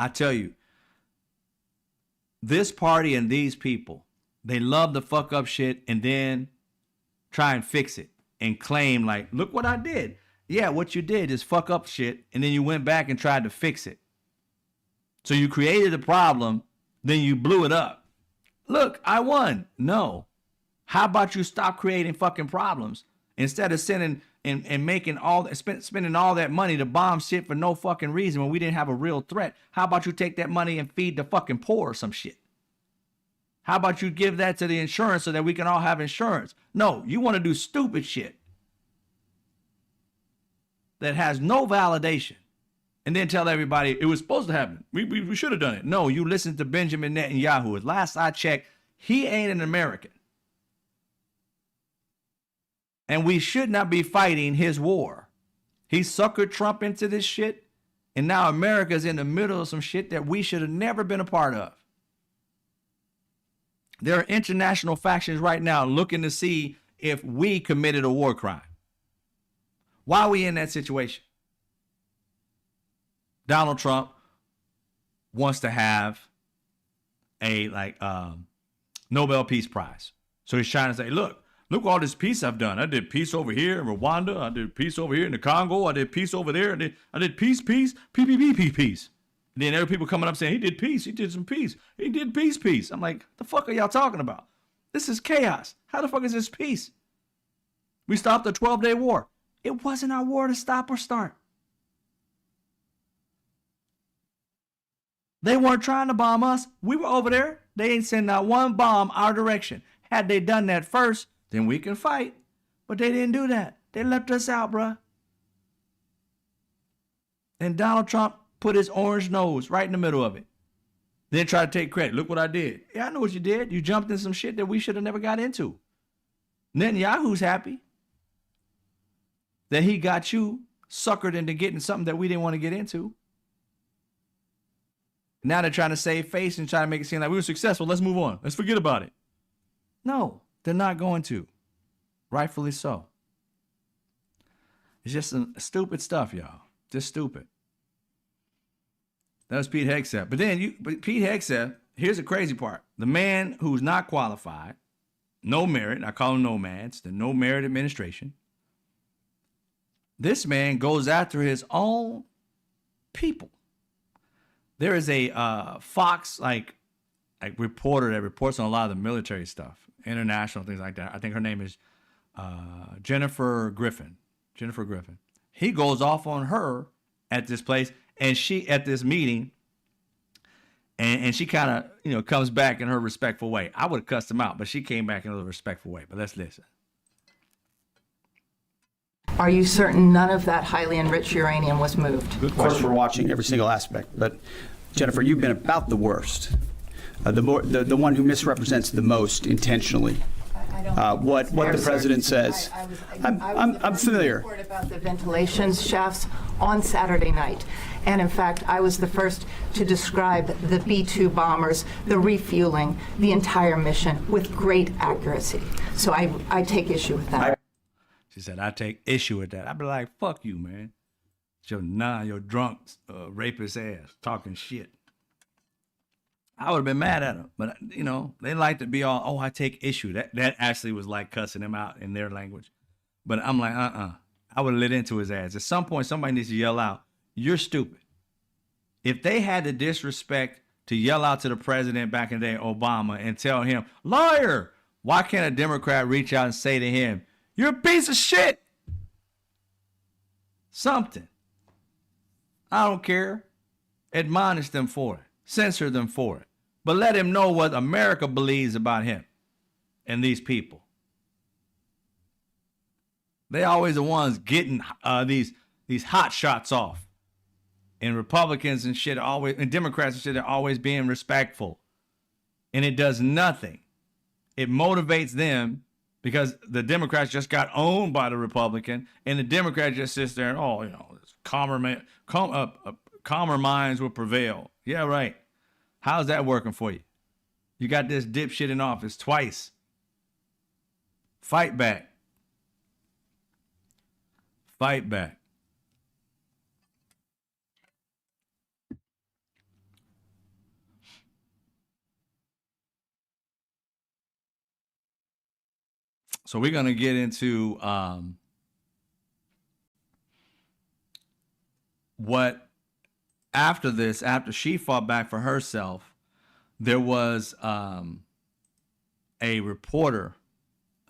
I tell you, this party and these people, they love to fuck up shit and then try and fix it and claim like, look what I did. Yeah, what you did is fuck up shit and then you went back and tried to fix it. So you created a problem, then you blew it up. Look, I won. No. How about you stop creating fucking problems instead of sending and making spending all that money to bomb shit for no fucking reason when we didn't have a real threat? How about you take that money and feed the fucking poor or some shit? How about you give that to the insurance so that we can all have insurance? No, you want to do stupid shit that has no validation and then tell everybody it was supposed to happen. We should have done it. No, you listen to Benjamin Netanyahu. Last I checked, he ain't an American. And we should not be fighting his war. He suckered Trump into this shit. And now America's in the middle of some shit that we should have never been a part of. There are international factions right now looking to see if we committed a war crime. Why are we in that situation? Donald Trump wants to have a Nobel Peace Prize. So he's trying to say, look all this peace I've done. I did peace over here in Rwanda. I did peace over here in the Congo. I did peace over there. I did peace, peace. And then there were people coming up saying, he did peace. He did some peace. He did peace. I'm like, the fuck are y'all talking about? This is chaos. How the fuck is this peace? We stopped the 12-day war. It wasn't our war to stop or start. They weren't trying to bomb us. We were over there. They ain't sent out one bomb our direction. Had they done that first, then we can fight. But they didn't do that. They left us out, bruh. And Donald Trump put his orange nose right in the middle of it. Then try to take credit. Look what I did. Yeah, I know what you did. You jumped in some shit that we should have never got into. Netanyahu's happy that he got you suckered into getting something that we didn't want to get into. Now they're trying to save face and try to make it seem like we were successful. Let's move on. Let's forget about it. No, they're not going to. Rightfully so. It's just some stupid stuff, y'all. Just stupid. That was Pete Hegseth. But Pete Hegseth, here's the crazy part. The man who's not qualified, no merit, I call them nomads, the no merit administration. This man goes after his own people. There is a Fox reporter that reports on a lot of the military stuff, international things like that. I think her name is Jennifer Griffin. He goes off on her at this place, and she at this meeting, and she kind of comes back in her respectful way. I would have cussed him out, but she came back in a respectful way. But let's listen. Are you certain none of that highly enriched uranium was moved? Of course, we're watching every single aspect. But Jennifer, you've been about the worst, the one who misrepresents the most intentionally. What the president says. I'm familiar. Report about the ventilation shafts on Saturday night, and in fact, I was the first to describe the B-2 bombers, the refueling, the entire mission with great accuracy. So I take issue with that. She said, I take issue with that. I'd be like, fuck you, man. It's your drunk, rapist ass talking shit. I would have been mad at him. But, they like to be all, I take issue. That actually was like cussing him out in their language. But I'm like, I would have lit into his ass. At some point, somebody needs to yell out, you're stupid. If they had the disrespect to yell out to the president back in the day, Obama, and tell him, liar, why can't a Democrat reach out and say to him, you're a piece of shit? Something. I don't care. Admonish them for it. Censor them for it. But let him know what America believes about him and these people. They always the ones getting these hot shots off. And Republicans and shit always, and Democrats and shit are always being respectful. And it does nothing. It motivates them because the Democrats just got owned by the Republican, and the Democrat just sits there and, calmer minds will prevail. Yeah, right. How's that working for you? You got this dipshit in office twice. Fight back. Fight back. So we're going to get into what after this, after she fought back for herself, there was a reporter.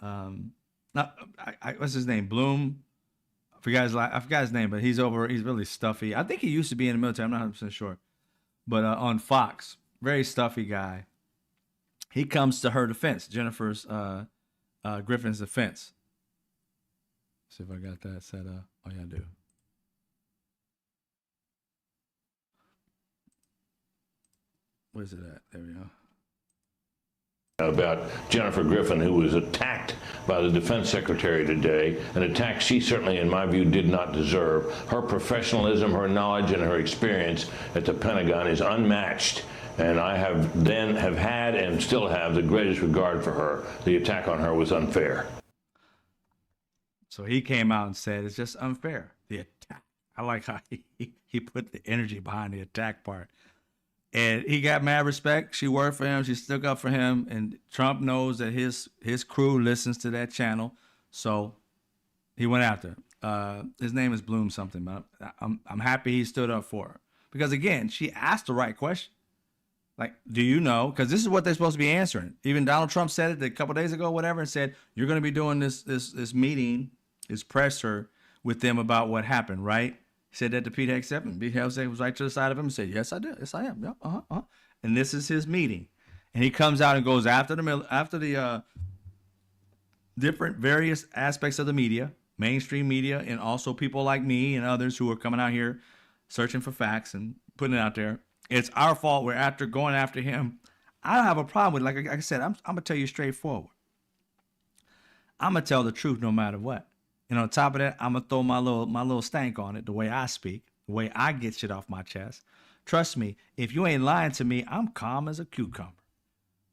What's his name? Bloom. I forgot his name, but he's really stuffy. I think he used to be in the military. I'm not 100% sure. But on Fox, very stuffy guy. He comes to her defense, Jennifer's Griffin's defense. See if I got that set up. Oh, yeah, I do. Where's it at? There we go. About Jennifer Griffin, who was attacked by the defense secretary today, an attack she certainly, in my view, did not deserve. Her professionalism, her knowledge, and her experience at the Pentagon is unmatched. And I have had and still have the greatest regard for her. The attack on her was unfair. So he came out and said it's just unfair. The attack I like how he put the energy behind the attack part. And he got mad respect. She worked for him. She stuck up for him. And Trump knows that his crew listens to that channel. So he went after her. His name is Bloom something, but I'm happy he stood up for her. Because again, she asked the right question. Like, do you know? Because this is what they're supposed to be answering. Even Donald Trump said it a couple days ago, whatever, and said, you're going to be doing this meeting, this presser with them about what happened, right? He said that to Pete Hegseth. Pete Hegseth was right to the side of him and said, yes, I did. Yes, I am. Yeah, And this is his meeting. And he comes out and goes after the different various aspects of the media, mainstream media, and also people like me and others who are coming out here searching for facts and putting it out there. It's our fault. We're going after him. I don't have a problem with it. Like I said, I'm going to tell you straightforward. I'm going to tell the truth no matter what. And on top of that, I'm going to throw my little stank on it, the way I speak, the way I get shit off my chest. Trust me, if you ain't lying to me, I'm calm as a cucumber.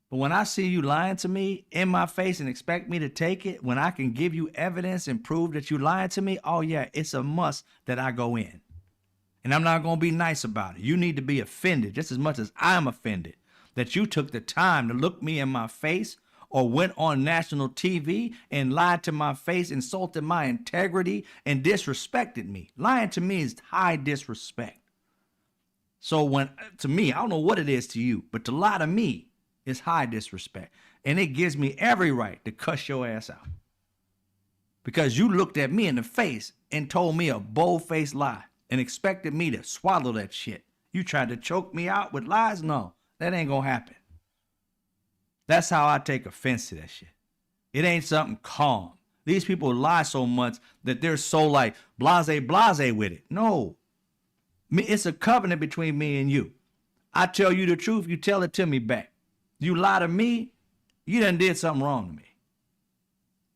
But when I see you lying to me in my face and expect me to take it, when I can give you evidence and prove that you lying to me, oh yeah, it's a must that I go in. And I'm not going to be nice about it. You need to be offended just as much as I'm offended that you took the time to look me in my face or went on national TV and lied to my face, insulted my integrity, and disrespected me. Lying to me is high disrespect. So to me, I don't know what it is to you, but to lie to me is high disrespect. And it gives me every right to cuss your ass out. Because you looked at me in the face and told me a bold-faced lie and expected me to swallow that shit. You tried to choke me out with lies? No, that ain't gonna happen. That's how I take offense to that shit. It ain't something calm. These people lie so much that they're so like blase with it. No, it's a covenant between me and you. I tell you the truth, you tell it to me back. You lie to me, you done did something wrong to me.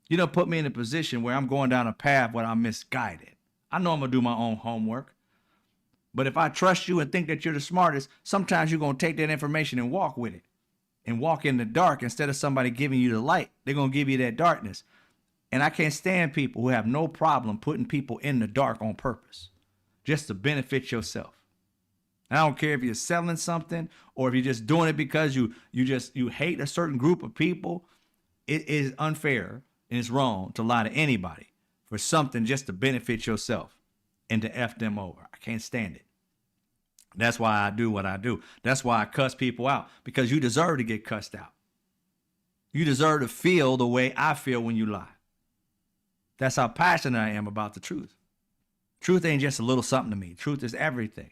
You done put me in a position where I'm going down a path where I'm misguided. I know I'm going to do my own homework. But if I trust you and think that you're the smartest, sometimes you're going to take that information and walk with it. And walk in the dark instead of somebody giving you the light. They're going to give you that darkness. And I can't stand people who have no problem putting people in the dark on purpose. Just to benefit yourself. I don't care if you're selling something or if you're just doing it because you hate a certain group of people. It is unfair and it's wrong to lie to anybody for something just to benefit yourself and to F them over. I can't stand it. That's why I do what I do. That's why I cuss people out, because you deserve to get cussed out. You deserve to feel the way I feel when you lie. That's how passionate I am about the truth. Truth ain't just a little something to me. Truth is everything.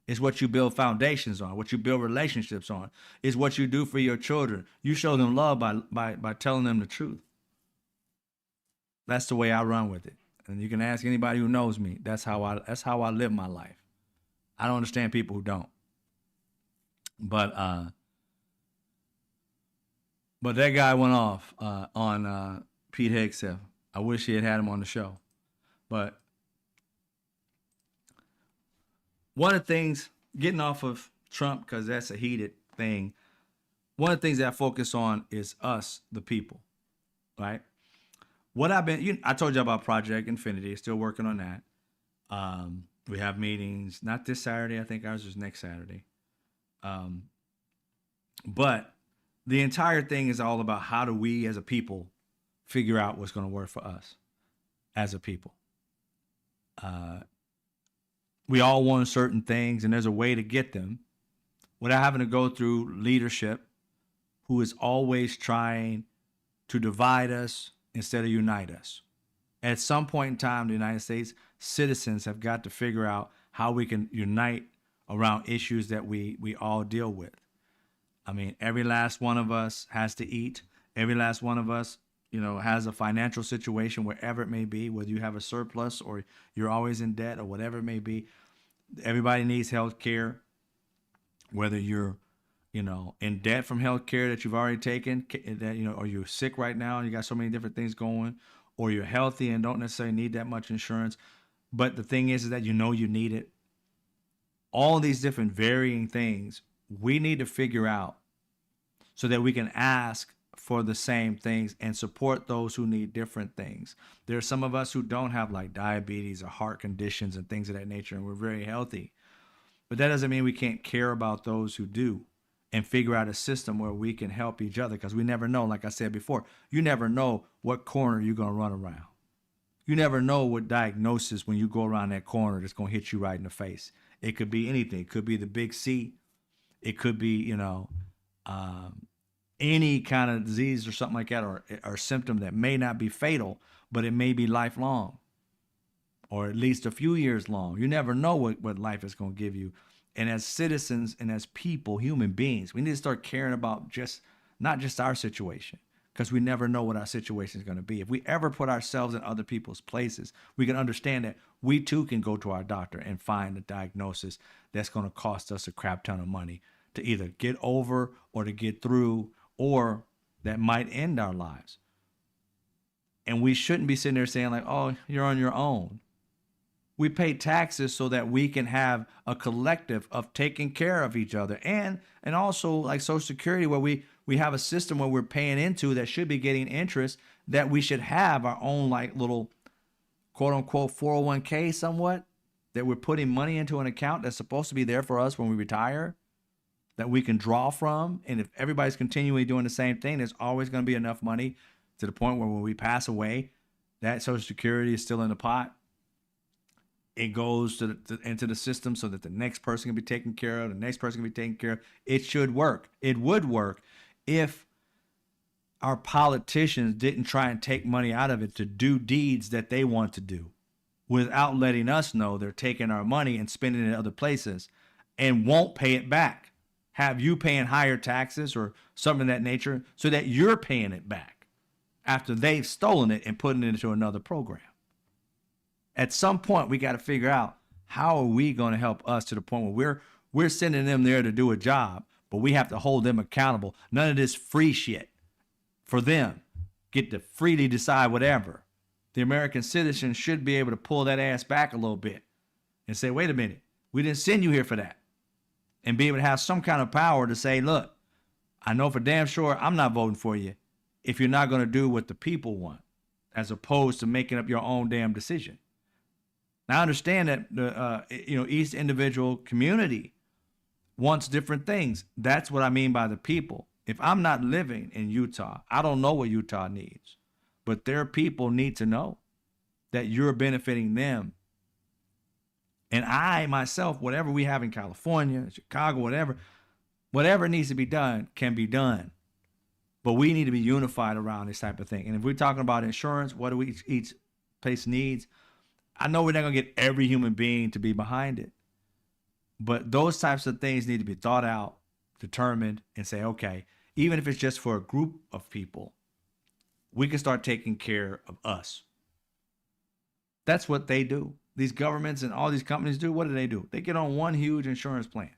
It's what you build foundations on, what you build relationships on. It's what you do for your children. You show them love by telling them the truth. That's the way I run with it. And you can ask anybody who knows me. That's how I live my life. I don't understand people who don't. But that guy went off on Pete Hegseth. I wish he had him on the show. But one of the things, getting off of Trump, because that's a heated thing, one of the things that I focus on is us, the people, right? I told you about Project Infinity, still working on that. We have meetings, not this Saturday. I think ours is next Saturday. But the entire thing is all about how do we as a people figure out what's going to work for us as a people. We all want certain things, and there's a way to get them without having to go through leadership who is always trying to divide us instead of unite us. At some point in time, the United States citizens have got to figure out how we can unite around issues that we all deal with. I mean, every last one of us has to eat. Every last one of us, has a financial situation, wherever it may be, whether you have a surplus or you're always in debt or whatever it may be. Everybody needs health care, whether you're, in debt from health care that you've already taken, that, or you're sick right now and you got so many different things going, or you're healthy and don't necessarily need that much insurance. But the thing is that you need it. All these different varying things we need to figure out so that we can ask for the same things and support those who need different things. There are some of us who don't have like diabetes or heart conditions and things of that nature, and we're very healthy. But that doesn't mean we can't care about those who do and figure out a system where we can help each other, because we never know, like I said before, you never know what corner you're going to run around. You never know what diagnosis when you go around that corner that's going to hit you right in the face. It could be anything. It could be the big C. It could be, any kind of disease or something like that, or symptom that may not be fatal, but it may be lifelong or at least a few years long. You never know what life is going to give you. And as citizens and as people, human beings, we need to start caring about not just our situation, because we never know what our situation is going to be. If we ever put ourselves in other people's places, we can understand that we too can go to our doctor and find a diagnosis that's going to cost us a crap ton of money to either get over or to get through, or that might end our lives. And we shouldn't be sitting there saying like, oh, you're on your own. We pay taxes so that we can have a collective of taking care of each other. And also like Social Security, where we have a system where we're paying into that should be getting interest, that we should have our own like little quote unquote 401k somewhat, that we're putting money into an account that's supposed to be there for us when we retire, that we can draw from. And if everybody's continually doing the same thing, there's always going to be enough money to the point where when we pass away, that Social Security is still in the pot. It goes into the system so that the next person can be taken care of, the next person can be taken care of. It should work. It would work if our politicians didn't try and take money out of it to do deeds that they want to do without letting us know they're taking our money and spending it in other places and won't pay it back. Have you paying higher taxes or something of that nature so that you're paying it back after they've stolen it and putting it into another program. At some point, we got to figure out how are we going to help us to the point where we're sending them there to do a job, but we have to hold them accountable. None of this free shit for them. Get to freely decide whatever. The American citizen should be able to pull that ass back a little bit and say, wait a minute, we didn't send you here for that. And be able to have some kind of power to say, look, I know for damn sure I'm not voting for you if you're not going to do what the people want, as opposed to making up your own damn decision. Now, I understand that each individual community wants different things. That's what I mean by the people. If I'm not living in Utah, I don't know what Utah needs, but their people need to know that you're benefiting them. And I myself, whatever we have in California, Chicago, whatever needs to be done can be done. But we need to be unified around this type of thing. And if we're talking about insurance, what do each place needs? I know we're not going to get every human being to be behind it. But those types of things need to be thought out, determined, and say, okay, even if it's just for a group of people, we can start taking care of us. That's what they do. These governments and all these companies do. What do? They get on one huge insurance plan.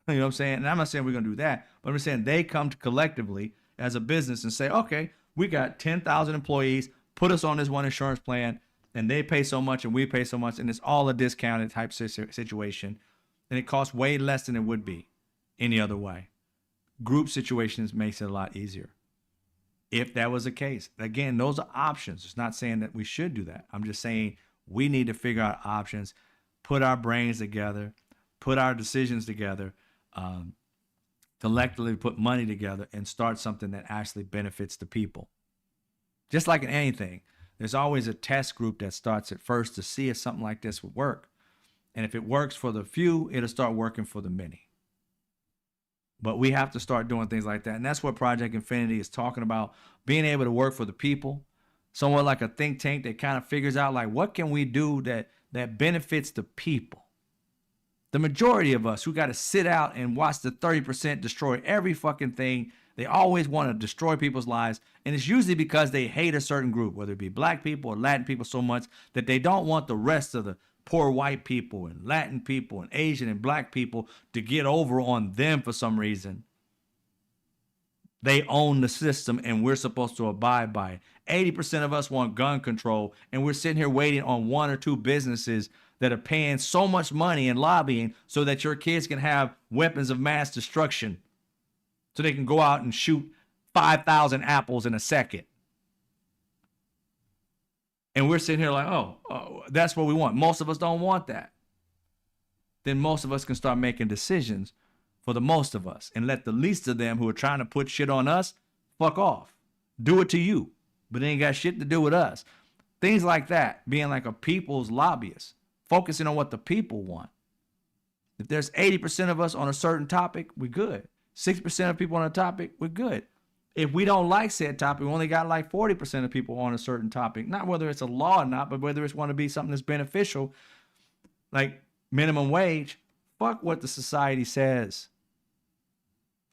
You know what I'm saying? And I'm not saying we're going to do that, but I'm saying they come collectively as a business and say, okay, we got 10,000 employees, put us on this one insurance plan, and they pay so much and we pay so much, and it's all a discounted type situation, and it costs way less than it would be any other way. Group situations makes it a lot easier. If that was the case, again, those are options. It's not saying that we should do that. I'm just saying we need to figure out options, put our brains together, put our decisions together, collectively put money together, and start something that actually benefits the people. Just like in anything, there's always a test group that starts at first to see if something like this would work. And if it works for the few, it'll start working for the many. But we have to start doing things like that. And that's what Project Infinity is talking about, being able to work for the people, somewhat like a think tank that kind of figures out, like, what can we do that benefits the people? The majority of us who got to sit out and watch the 30% destroy every fucking thing, they always want to destroy people's lives. And it's usually because they hate a certain group, whether it be black people or Latin people, so much that they don't want the rest of the poor white people and Latin people and Asian and black people to get over on them for some reason. They own the system and we're supposed to abide by it. 80% of us want gun control, and we're sitting here waiting on one or two businesses that are paying so much money and lobbying so that your kids can have weapons of mass destruction, so they can go out and shoot 5,000 apples in a second. And we're sitting here like, oh, that's what we want. Most of us don't want that. Then most of us can start making decisions for the most of us and let the least of them who are trying to put shit on us fuck off. Do it to you, but it ain't got shit to do with us. Things like that, being like a people's lobbyist, focusing on what the people want. If there's 80% of us on a certain topic, we're good. 60% of people on a topic, we're good. If we don't like said topic, we only got like 40% of people on a certain topic. Not whether it's a law or not, but whether it's want to be something that's beneficial, like minimum wage. Fuck what the society says.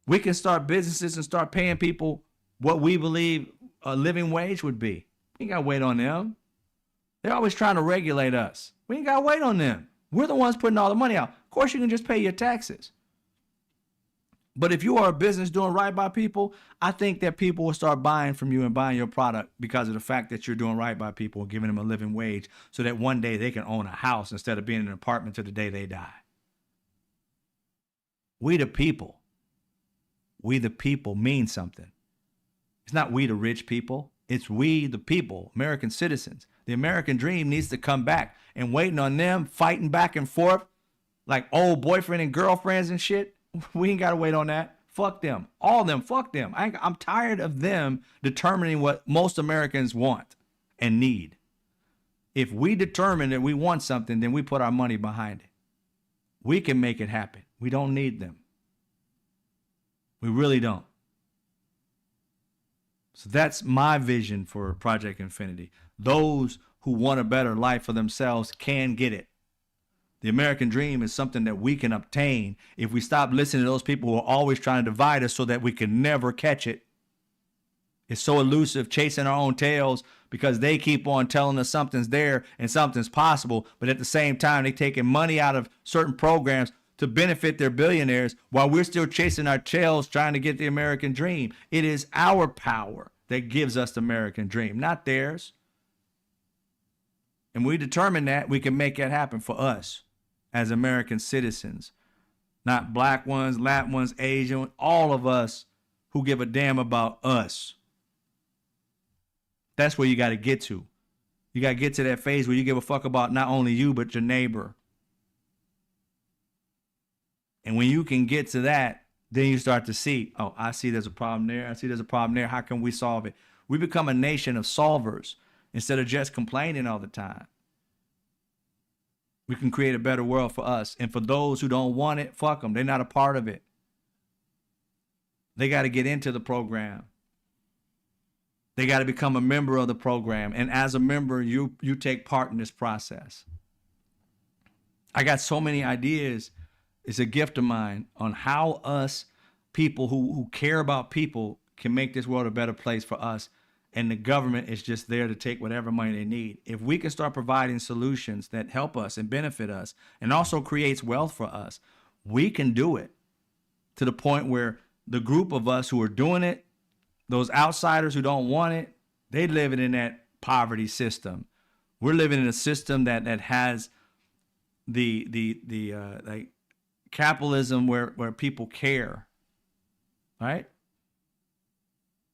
We can start businesses and start paying people what we believe a living wage would be. We ain't got to wait on them. They're always trying to regulate us. We ain't got to wait on them. We're the ones putting all the money out. Of course, you can just pay your taxes. But if you are a business doing right by people, I think that people will start buying from you and buying your product because of the fact that you're doing right by people and giving them a living wage so that one day they can own a house instead of being in an apartment to the day they die. We the people. We the people mean something. It's not we the rich people. It's we the people, American citizens. The American dream needs to come back, and waiting on them, fighting back and forth like old boyfriend and girlfriends and shit. We ain't got to wait on that. Fuck them. All of them. Fuck them. I'm tired of them determining what most Americans want and need. If we determine that we want something, then we put our money behind it. We can make it happen. We don't need them. We really don't. So that's my vision for Project Infinity. Those who want a better life for themselves can get it. The American dream is something that we can obtain if we stop listening to those people who are always trying to divide us so that we can never catch it. It's so elusive, chasing our own tails because they keep on telling us something's there and something's possible, but at the same time, they're taking money out of certain programs to benefit their billionaires while we're still chasing our tails trying to get the American dream. It is our power that gives us the American dream, not theirs. And we determine that we can make it happen for us as American citizens, not black ones, Latin ones, Asian, all of us who give a damn about us. That's where you got to get to. You got to get to that phase where you give a fuck about not only you, but your neighbor. And when you can get to that, then you start to see, oh, I see there's a problem there. I see there's a problem there. How can we solve it? We become a nation of solvers instead of just complaining all the time. We can create a better world for us. And for those who don't want it, fuck them. They're not a part of it. They got to get into the program. They got to become a member of the program. And as a member, you take part in this process. I got so many ideas. It's a gift of mine on how us people who care about people can make this world a better place for us. And the government is just there to take whatever money they need. If we can start providing solutions that help us and benefit us and also creates wealth for us, we can do it to the point where the group of us who are doing it, those outsiders who don't want it, they living in that poverty system. We're living in a system that has the like capitalism where people care, right?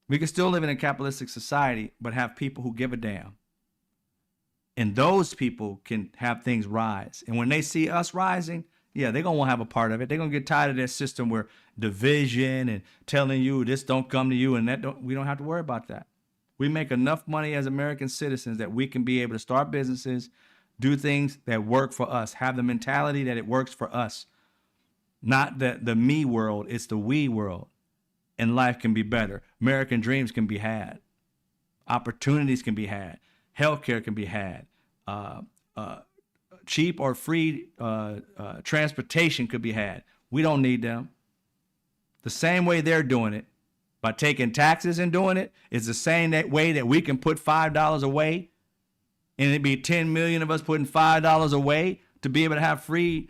We can still live in a capitalistic society, but have people who give a damn. And those people can have things rise. And when they see us rising, yeah, they're going to want to have a part of it. They're going to get tired of that system where division and telling you this don't come to you and that don't. We don't have to worry about that. We make enough money as American citizens that we can be able to start businesses, do things that work for us, have the mentality that it works for us. Not the me world, it's the we world. And life can be better. American dreams can be had. Opportunities can be had. Healthcare can be had. Cheap or free transportation could be had. We don't need them. The same way they're doing it, by taking taxes and doing it, is the same way that we can put $5 away, and it'd be 10 million of us putting $5 away to be able to have free,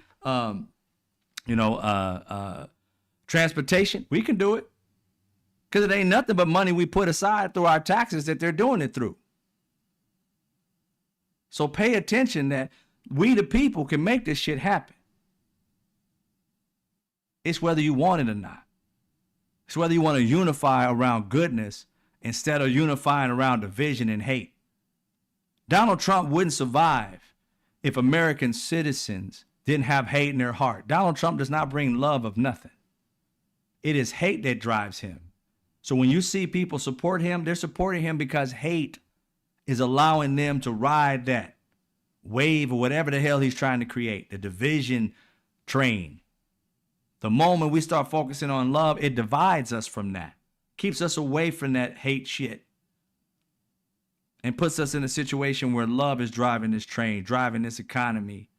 transportation. We can do it. Because it ain't nothing but money we put aside through our taxes that they're doing it through. So pay attention that we the people can make this shit happen. It's whether you want it or not. It's whether you want to unify around goodness instead of unifying around division and hate. Donald Trump wouldn't survive if American citizens didn't have hate in their heart. Donald Trump does not bring love of nothing. It is hate that drives him. So when you see people support him, they're supporting him because hate is allowing them to ride that wave or whatever the hell he's trying to create, the division train. The moment we start focusing on love, it divides us from that, keeps us away from that hate shit, and puts us in a situation where love is driving this train, driving this economy.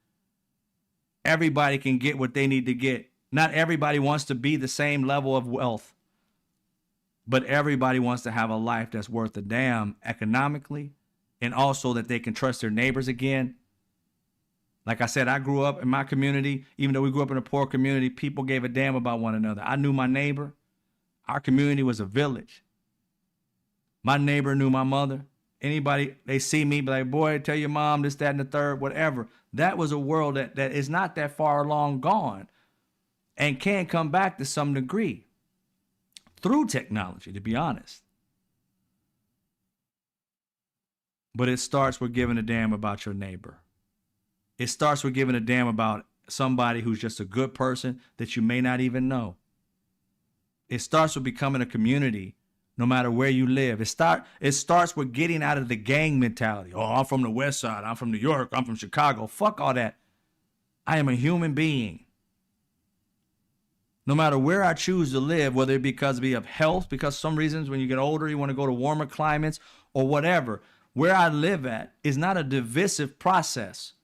Everybody can get what they need to get. Not everybody wants to be the same level of wealth, but everybody wants to have a life that's worth a damn economically, and also that they can trust their neighbors again. Like I said, I grew up in my community. Even though we grew up in a poor community, people gave a damn about one another. I knew my neighbor. Our community was a village. My neighbor knew my mother. Anybody, they see me, be like, boy, tell your mom this, that, and the third, whatever. That was a world that is not that far along gone and can come back to some degree through technology, to be honest. But it starts with giving a damn about your neighbor. It starts with giving a damn about somebody who's just a good person that you may not even know. It starts with becoming a community no matter where you live. It starts with getting out of the gang mentality. Oh, I'm from the West Side. I'm from New York. I'm from Chicago. Fuck all that. I am a human being. No matter where I choose to live, whether it be because of health, because some reasons when you get older, you want to go to warmer climates or whatever, where I live at is not a divisive process.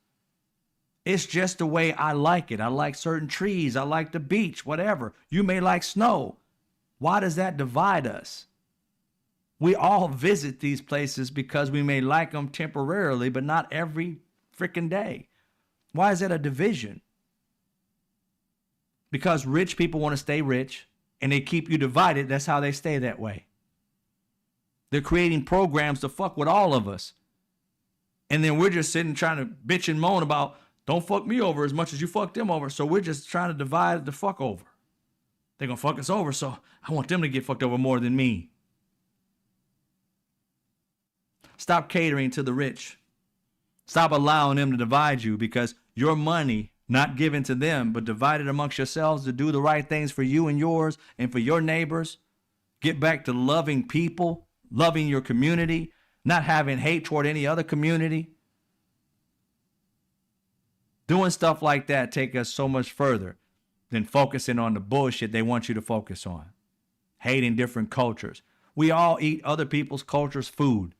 It's just the way I like it. I like certain trees. I like the beach, whatever. You may like snow. Why does that divide us? We all visit these places because we may like them temporarily, but not every freaking day. Why is that a division? Because rich people want to stay rich and they keep you divided. That's how they stay that way. They're creating programs to fuck with all of us. And then we're just sitting trying to bitch and moan about, don't fuck me over as much as you fuck them over. So we're just trying to divide the fuck over. They're going to fuck us over, so I want them to get fucked over more than me. Stop catering to the rich. Stop allowing them to divide you, because your money, not given to them, but divided amongst yourselves to do the right things for you and yours and for your neighbors. Get back to loving people, loving your community, not having hate toward any other community. Doing stuff like that take us so much further than focusing on the bullshit they want you to focus on. Hating different cultures. We all eat other people's cultures' food.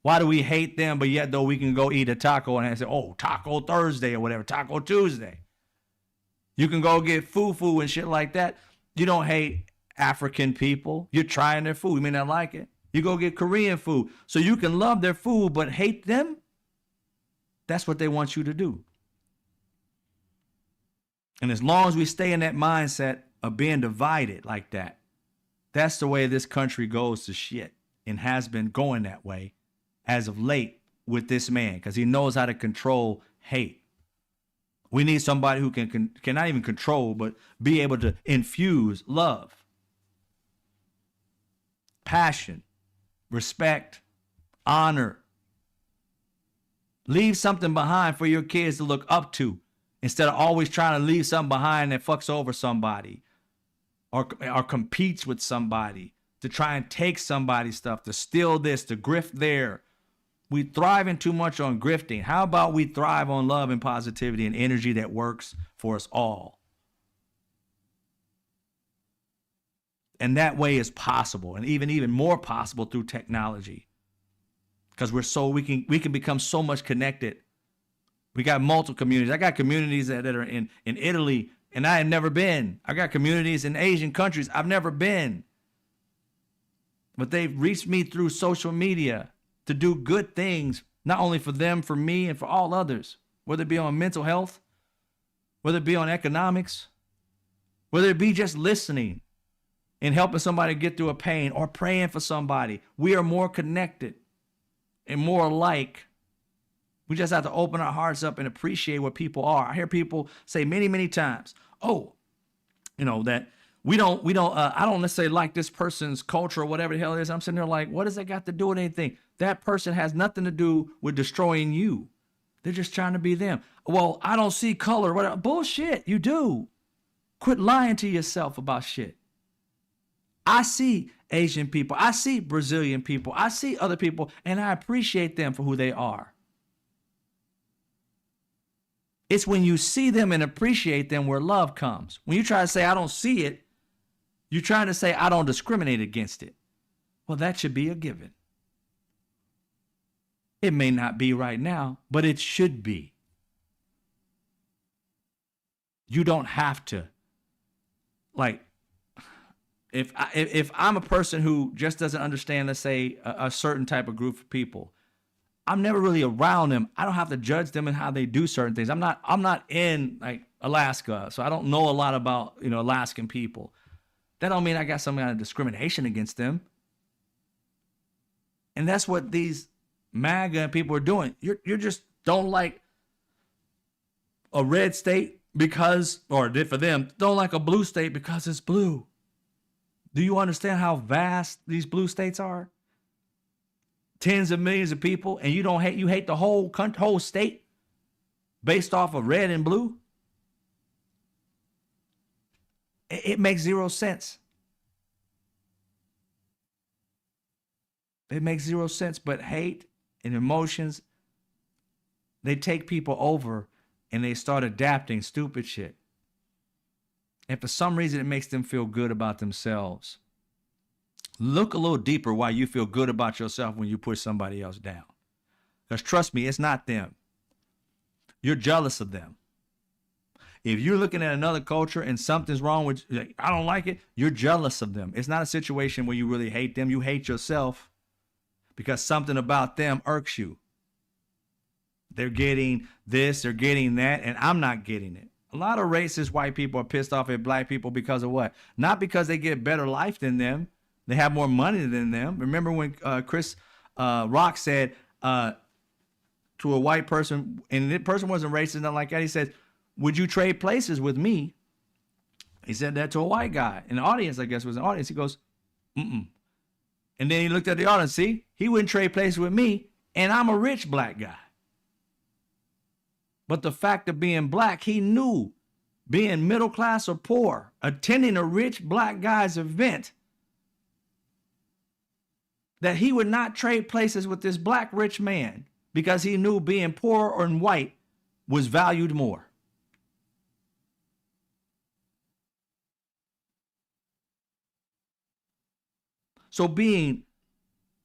Why do we hate them, but yet though we can go eat a taco and say, oh, Taco Thursday or whatever, Taco Tuesday. You can go get fufu and shit like that. You don't hate African people. You're trying their food. You may not like it. You go get Korean food. So you can love their food, but hate them? That's what they want you to do. And as long as we stay in that mindset of being divided like that, that's the way this country goes to shit, and has been going that way as of late with this man, because he knows how to control hate. We need somebody who can not even control, but be able to infuse love, passion, respect, honor. Leave something behind for your kids to look up to, instead of always trying to leave something behind that fucks over somebody or competes with somebody to try and take somebody's stuff, to steal this, to grift there. We thriving too much on grifting. How about we thrive on love and positivity and energy that works for us all? And that way is possible, and even more possible through technology, because we can become so much connected. We got multiple communities. I got communities that are in Italy, and I have never been. I got communities in Asian countries I've never been. But they've reached me through social media to do good things, not only for them, for me, and for all others, whether it be on mental health, whether it be on economics, whether it be just listening and helping somebody get through a pain or praying for somebody. We are more connected and more alike. We just have to open our hearts up and appreciate what people are. I hear people say many, many times, oh, that I don't necessarily like this person's culture or whatever the hell it is. I'm sitting there like, what does that got to do with anything? That person has nothing to do with destroying you. They're just trying to be them. Well, I don't see color. Whatever. Bullshit, you do. Quit lying to yourself about shit. I see Asian people. I see Brazilian people. I see other people, and I appreciate them for who they are. It's when you see them and appreciate them where love comes. When you try to say, I don't see it, you're trying to say, I don't discriminate against it. Well, that should be a given. It may not be right now, but it should be. You don't have to. Like, if I'm a person who just doesn't understand, let's say, a certain type of group of people, I'm never really around them. I don't have to judge them and how they do certain things. I'm not in like Alaska, so I don't know a lot about, Alaskan people. That don't mean I got some kind of discrimination against them. And that's what these MAGA people are doing. You just don't like a red state because, or did for them, don't like a blue state because it's blue. Do you understand how vast these blue states are? Tens of millions of people, and you hate the whole state based off of red and blue? It makes zero sense. It makes zero sense, but hate and emotions, they take people over and they start adapting stupid shit. And for some reason, it makes them feel good about themselves. Look a little deeper why you feel good about yourself when you push somebody else down. Because trust me, it's not them. You're jealous of them. If you're looking at another culture and something's wrong with, I don't like it, you're jealous of them. It's not a situation where you really hate them. You hate yourself because something about them irks you. They're getting this, they're getting that, and I'm not getting it. A lot of racist white people are pissed off at black people because of what? Not because they get better life than them. They have more money than them. Remember when Chris Rock said to a white person, and the person wasn't racist, nothing like that. He said, would you trade places with me? He said that to a white guy. In the audience, I guess was an audience. He goes, mm-mm. And then he looked at the audience. See, he wouldn't trade places with me, and I'm a rich black guy. But the fact of being black, he knew, being middle class or poor, attending a rich black guy's event, that he would not trade places with this black rich man because he knew being poor or white was valued more. So being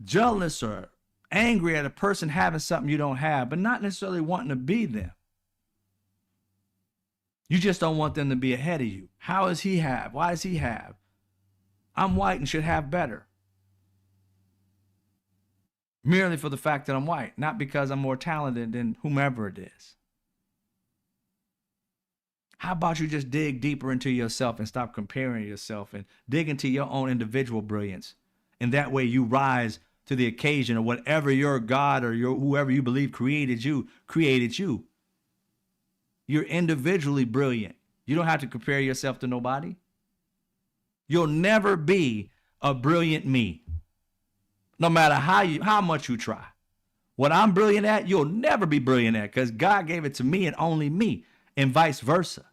jealous or angry at a person having something you don't have, but not necessarily wanting to be them. You just don't want them to be ahead of you. How does he have? Why does he have? I'm white and should have better. Merely for the fact that I'm white, not because I'm more talented than whomever it is. How about you just dig deeper into yourself and stop comparing yourself and dig into your own individual brilliance? And that way you rise to the occasion of whatever your God or whoever you believe created you. You're individually brilliant. You don't have to compare yourself to nobody. You'll never be a brilliant me, no matter how much you try. What I'm brilliant at, you'll never be brilliant at, because God gave it to me and only me, and vice versa.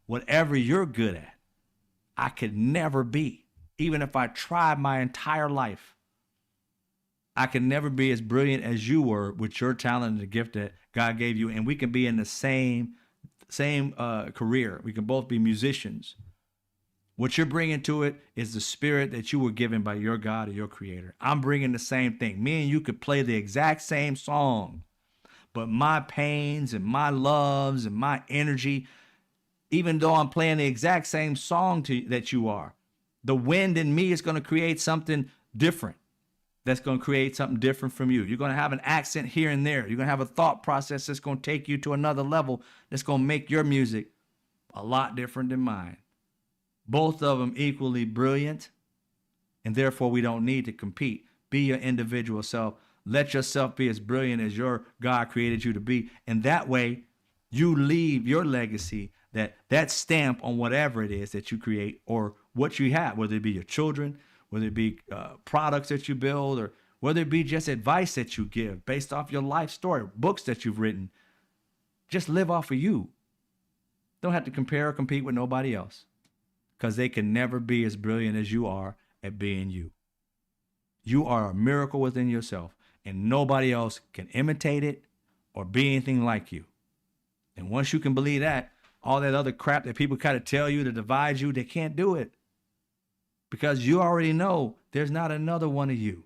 Whatever you're good at, I could never be. Even if I tried my entire life, I could never be as brilliant as you were with your talent and the gift that God gave you. And we can be in the same career. We can both be musicians. What you're bringing to it is the spirit that you were given by your God or your creator. I'm bringing the same thing. Me and you could play the exact same song, but my pains and my loves and my energy, even though I'm playing the exact same song that you are, the wind in me is going to create something different. That's going to create something different from you. You're going to have an accent here and there. You're going to have a thought process that's going to take you to another level that's going to make your music a lot different than mine. Both of them equally brilliant, and therefore we don't need to compete. Be your individual self. Let yourself be as brilliant as your God created you to be. And that way you leave your legacy that stamp on whatever it is that you create or what you have, whether it be your children, whether it be products that you build, or whether it be just advice that you give based off your life story, books that you've written. Just live off of you. Don't have to compare or compete with nobody else, because they can never be as brilliant as you are at being you. You are a miracle within yourself, and nobody else can imitate it or be anything like you. And once you can believe that, all that other crap that people kind of tell you to divide you, they can't do it, because you already know there's not another one of you.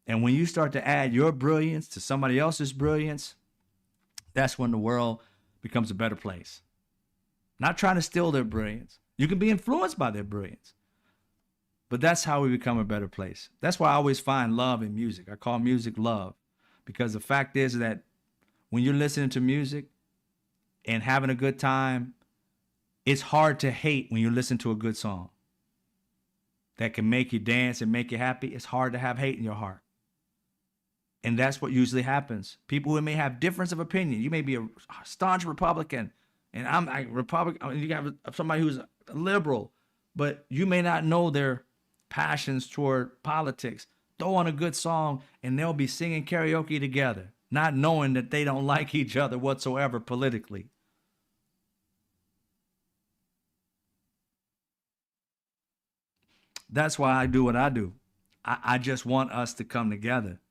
And when you start to add your brilliance to somebody else's brilliance, that's when the world becomes a better place. Not trying to steal their brilliance. You can be influenced by their brilliance, but that's how we become a better place. That's why I always find love in music. I call music love, because the fact is that when you're listening to music and having a good time, it's hard to hate when you listen to a good song that can make you dance and make you happy. It's hard to have hate in your heart. And that's what usually happens. People who may have difference of opinion. You may be a staunch Republican, and I'm a Republican. You got somebody who's a liberal, but you may not know their passions toward politics. Throw on a good song, and they'll be singing karaoke together, not knowing that they don't like each other whatsoever politically. That's why I do what I do. I just want us to come together.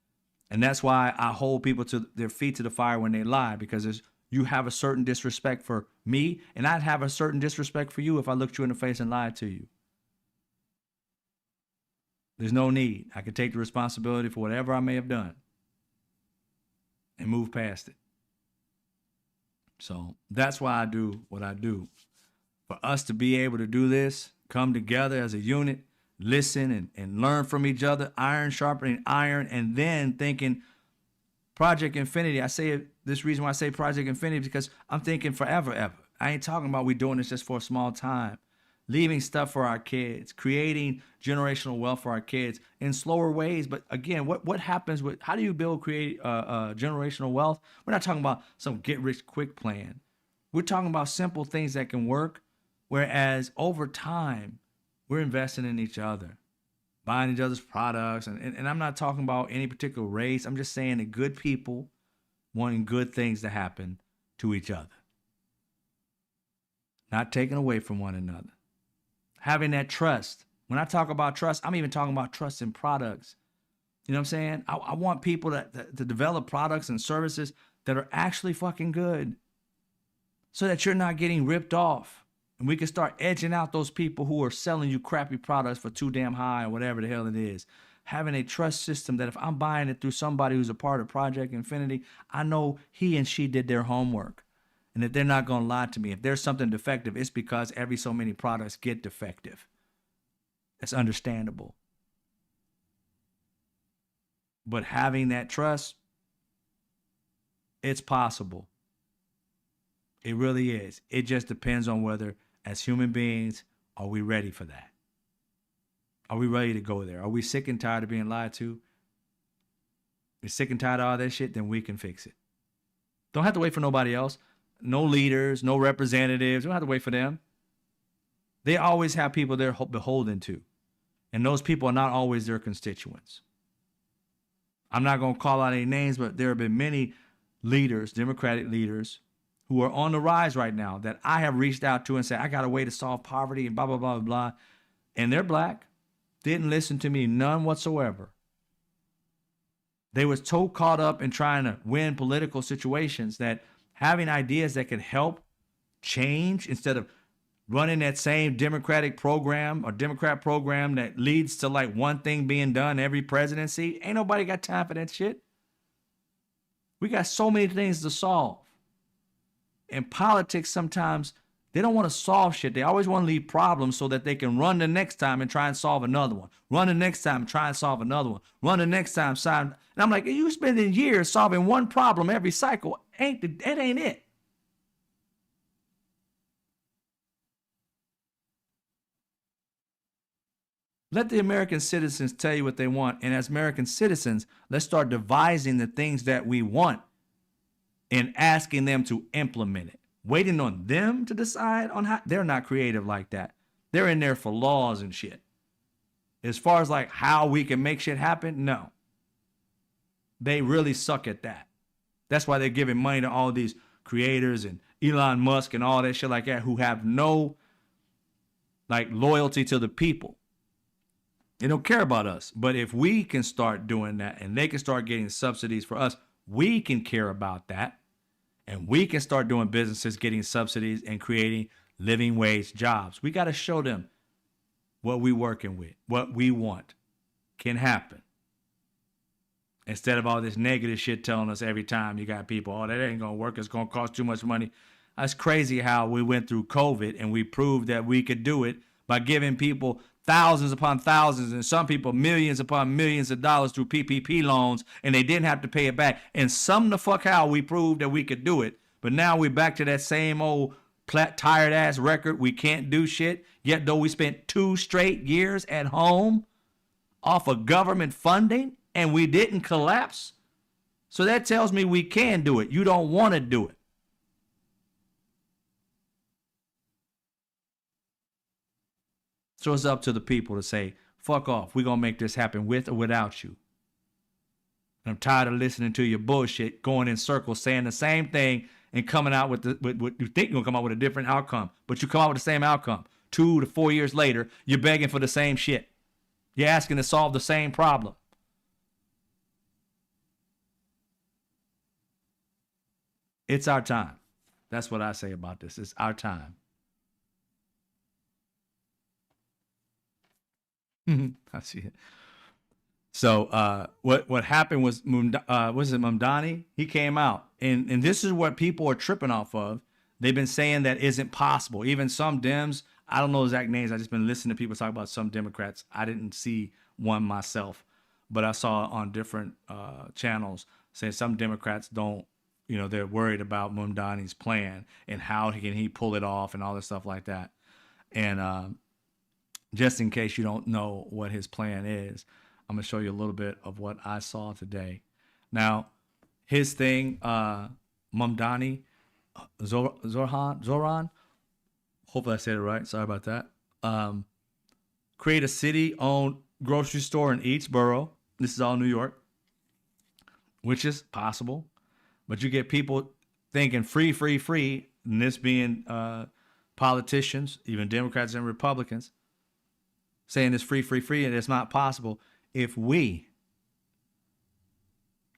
And that's why I hold people to their feet to the fire when they lie, because you have a certain disrespect for me, and I'd have a certain disrespect for you if I looked you in the face and lied to you. There's no need. I can take the responsibility for whatever I may have done and move past it. So that's why I do what I do. For us to be able to do this, come together as a unit, listen and learn from each other, iron sharpening iron, and then thinking Project Infinity. I say it, this reason why I say Project Infinity, because I'm thinking forever, ever. I ain't talking about we doing this just for a small time. Leaving stuff for our kids, creating generational wealth for our kids in slower ways. But again, what happens with, how do you build, create generational wealth? We're not talking about some get rich quick plan. We're talking about simple things that can work, whereas over time, we're investing in each other, buying each other's products. And I'm not talking about any particular race. I'm just saying that good people wanting good things to happen to each other. Not taking away from one another. Having that trust. When I talk about trust, I'm even talking about trust in products. You know what I'm saying? I want people to develop products and services that are actually fucking good, so that you're not getting ripped off. And we can start edging out those people who are selling you crappy products for too damn high or whatever the hell it is. Having a trust system that if I'm buying it through somebody who's a part of Project Infinity, I know he and she did their homework and that they're not going to lie to me. If there's something defective, it's because every so many products get defective. It's understandable. But having that trust, it's possible. It really is. It just depends on whether, as human beings, are we ready for that? Are we ready to go there? Are we sick and tired of being lied to? We're sick and tired of all that shit, then we can fix it. Don't have to wait for nobody else. No leaders, no representatives. Don't have to wait for them. They always have people they're beholden to. And those people are not always their constituents. I'm not going to call out any names, but there have been many leaders, Democratic leaders, who are on the rise right now that I have reached out to and said, I got a way to solve poverty and blah, blah, blah, blah. And they're black. Didn't listen to me, none whatsoever. They was so caught up in trying to win political situations that having ideas that could help change instead of running that same Democratic program or Democrat program that leads to like one thing being done every presidency. Ain't nobody got time for that shit. We got so many things to solve. In politics, sometimes they don't want to solve shit. They always want to leave problems so that they can run the next time and try and solve another one. Run the next time and try and solve another one. Run the next time. And I'm like, you spending years solving one problem every cycle. That ain't it. Let the American citizens tell you what they want. And as American citizens, let's start devising the things that we want and asking them to implement it. waiting on them to decide on how. They're not creative like that. They're in there for laws and shit. As far as like how we can make shit happen, no. They really suck at that. That's why they're giving money to all these creators and Elon Musk and all that shit like that who have no like loyalty to the people. They don't care about us. But if we can start doing that and they can start getting subsidies for us, we can care about that. And we can start doing businesses getting subsidies and creating living wage jobs. We got to show them what we working with, what we want can happen. Instead of all this negative shit telling us every time you got people, oh, that ain't going to work. It's going to cost too much money. That's crazy how we went through COVID and we proved that we could do it by giving people thousands upon thousands and some people millions upon millions of dollars through PPP loans, and they didn't have to pay it back. And some the fuck how we proved that we could do it. But now we're back to that same old tired ass record. We can't do shit. Yet though we spent 2 straight years at home off of government funding and we didn't collapse. So that tells me we can do it. You don't want to do it. So it's up to the people to say, fuck off. We're going to make this happen with or without you. And I'm tired of listening to your bullshit, going in circles, saying the same thing and coming out with what you think you're going to come out with a different outcome. But you come out with the same outcome. 2 to 4 years later, you're begging for the same shit. You're asking to solve the same problem. It's our time. That's what I say about this. It's our time. I see it. So what happened was Mamdani? He came out, and this is what people are tripping off of. They've been saying that isn't possible. Even some Dems, I don't know exact names. I just been listening to people talk about some Democrats. I didn't see one myself, but I saw on different channels saying some Democrats don't, they're worried about Mamdani's plan and how can he pull it off and all this stuff like that. And just in case you don't know what his plan is, I'm going to show you a little bit of what I saw today. Now, his thing, Mamdani, Zoran, hopefully I said it right. Sorry about that. Create a city-owned grocery store in each borough. This is all New York, which is possible. But you get people thinking free, free, free, and this being politicians, even Democrats and Republicans, saying it's free, free, free, and it's not possible. If we,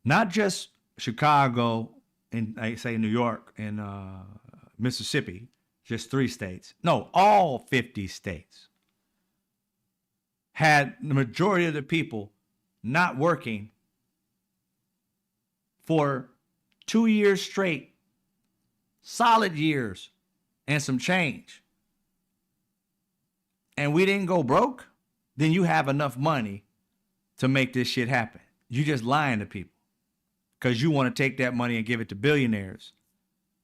not just Chicago and I say New York and Mississippi, just 3 states, no, all 50 states, had the majority of the people not working for 2 years straight, solid years, and some change, and we didn't go broke, then you have enough money to make this shit happen. You just lying to people because you want to take that money and give it to billionaires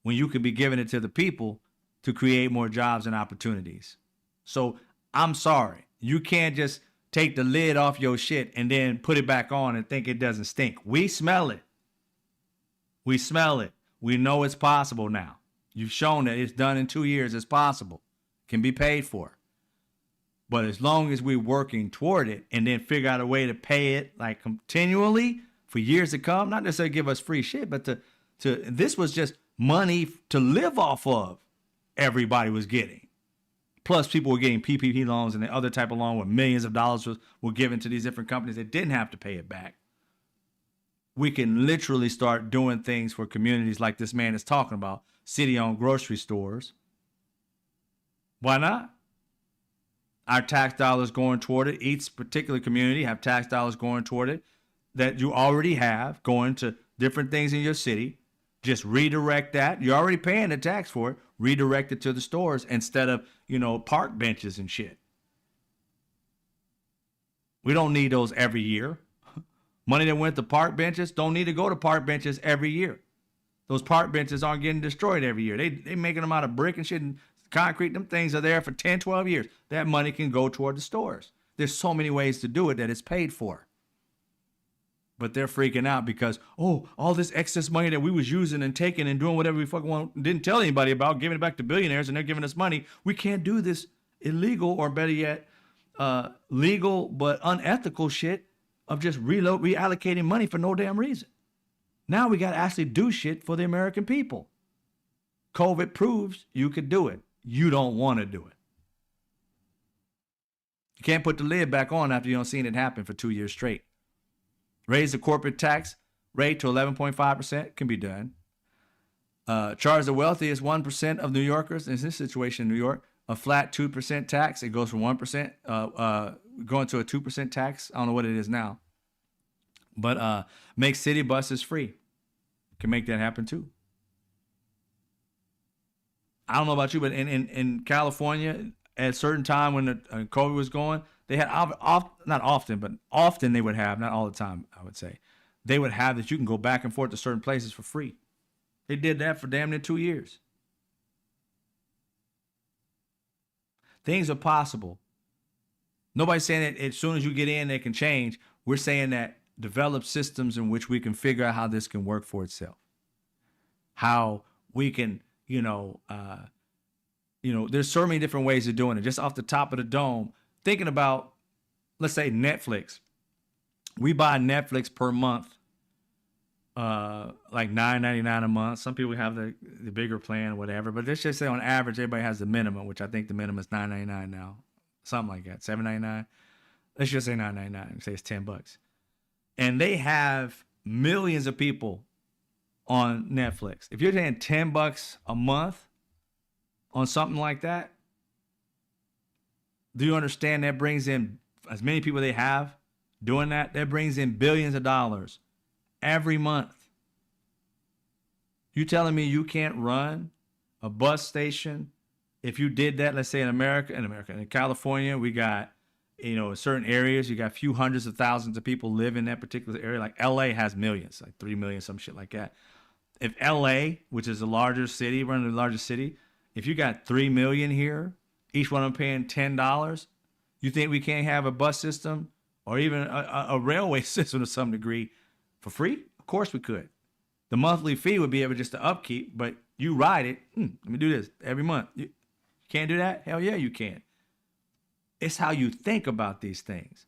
when you could be giving it to the people to create more jobs and opportunities. So I'm sorry. You can't just take the lid off your shit and then put it back on and think it doesn't stink. We smell it. We smell it. We know it's possible now. You've shown that it's done in 2 years. It's possible. Can be paid for. But as long as we're working toward it and then figure out a way to pay it like continually for years to come, not necessarily give us free shit, but to this was just money to live off of. Everybody was getting. Plus people were getting PPP loans and the other type of loan where millions of dollars were given to these different companies that didn't have to pay it back. We can literally start doing things for communities like this man is talking about, city-owned grocery stores. Why not? Our tax dollars going toward it. Each particular community have tax dollars going toward it that you already have going to different things in your city. Just redirect that. You're already paying the tax for it. Redirect it to the stores instead of, park benches and shit. We don't need those every year. Money that went to park benches don't need to go to park benches every year. Those park benches aren't getting destroyed every year. They making them out of brick and shit and concrete. Them things are there for 10, 12 years. That money can go toward the stores. There's so many ways to do it that it's paid for. but they're freaking out because, oh, all this excess money that we was using and taking and doing whatever we fucking want, didn't tell anybody about, giving it back to billionaires, and they're giving us money. We can't do this illegal, or better yet, legal but unethical shit of just reallocating money for no damn reason. Now we got to actually do shit for the American people. COVID proves you could do it. You don't want to do it. You can't put the lid back on after you don't seen it happen for 2 years straight. Raise the corporate tax rate to 11.5% can be done. Charge the wealthiest 1% of New Yorkers, in this situation in New York, a flat 2% tax. It goes from 1% going to a 2% tax. I don't know what it is now. But make city buses free. Can make that happen too. I don't know about you, but in California, at a certain time when the COVID was going, they had not often, but often they would have, not all the time, I would say, they would have that you can go back and forth to certain places for free. They did that for damn near 2 years. Things are possible. Nobody's saying that as soon as you get in, they can change. We're saying that develop systems in which we can figure out how this can work for itself. How we can, there's so many different ways of doing it. Just off the top of the dome, thinking about, let's say Netflix. We buy Netflix per month, like $9.99 a month. Some people have the bigger plan, whatever. But let's just say on average, everybody has the minimum, which I think the minimum is $9.99 now, something like that, $7.99. Let's just say $9.99. Say it's $10. And they have millions of people on Netflix. If you're paying $10 a month on something like that, do you understand that brings in, as many people they have doing that, that brings in billions of dollars every month. You telling me you can't run a bus station? If you did that, let's say in California, we got, in certain areas, you got a few hundreds of thousands of people live in that particular area. Like LA has millions, like 3 million, some shit like that. If LA, which is the largest city, running the largest city, if you got 3 million here, each one of them paying $10, you think we can't have a bus system or even a railway system to some degree for free? Of course we could. The monthly fee would be able just to upkeep, but you ride it. Let me do this every month. You can't do that? Hell yeah, you can. It's how you think about these things.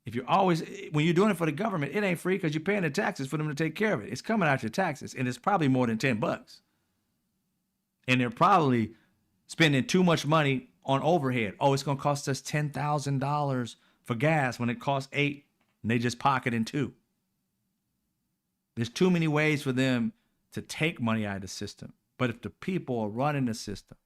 If you're always, when you're doing it for the government, it ain't free because you're paying the taxes for them to take care of it. It's coming out your taxes, and it's probably more than $10. And they're probably spending too much money on overhead. Oh, it's going to cost us $10,000 for gas when it costs $8,000, and they just pocketing $2,000. There's too many ways for them to take money out of the system. But if the people are running the system,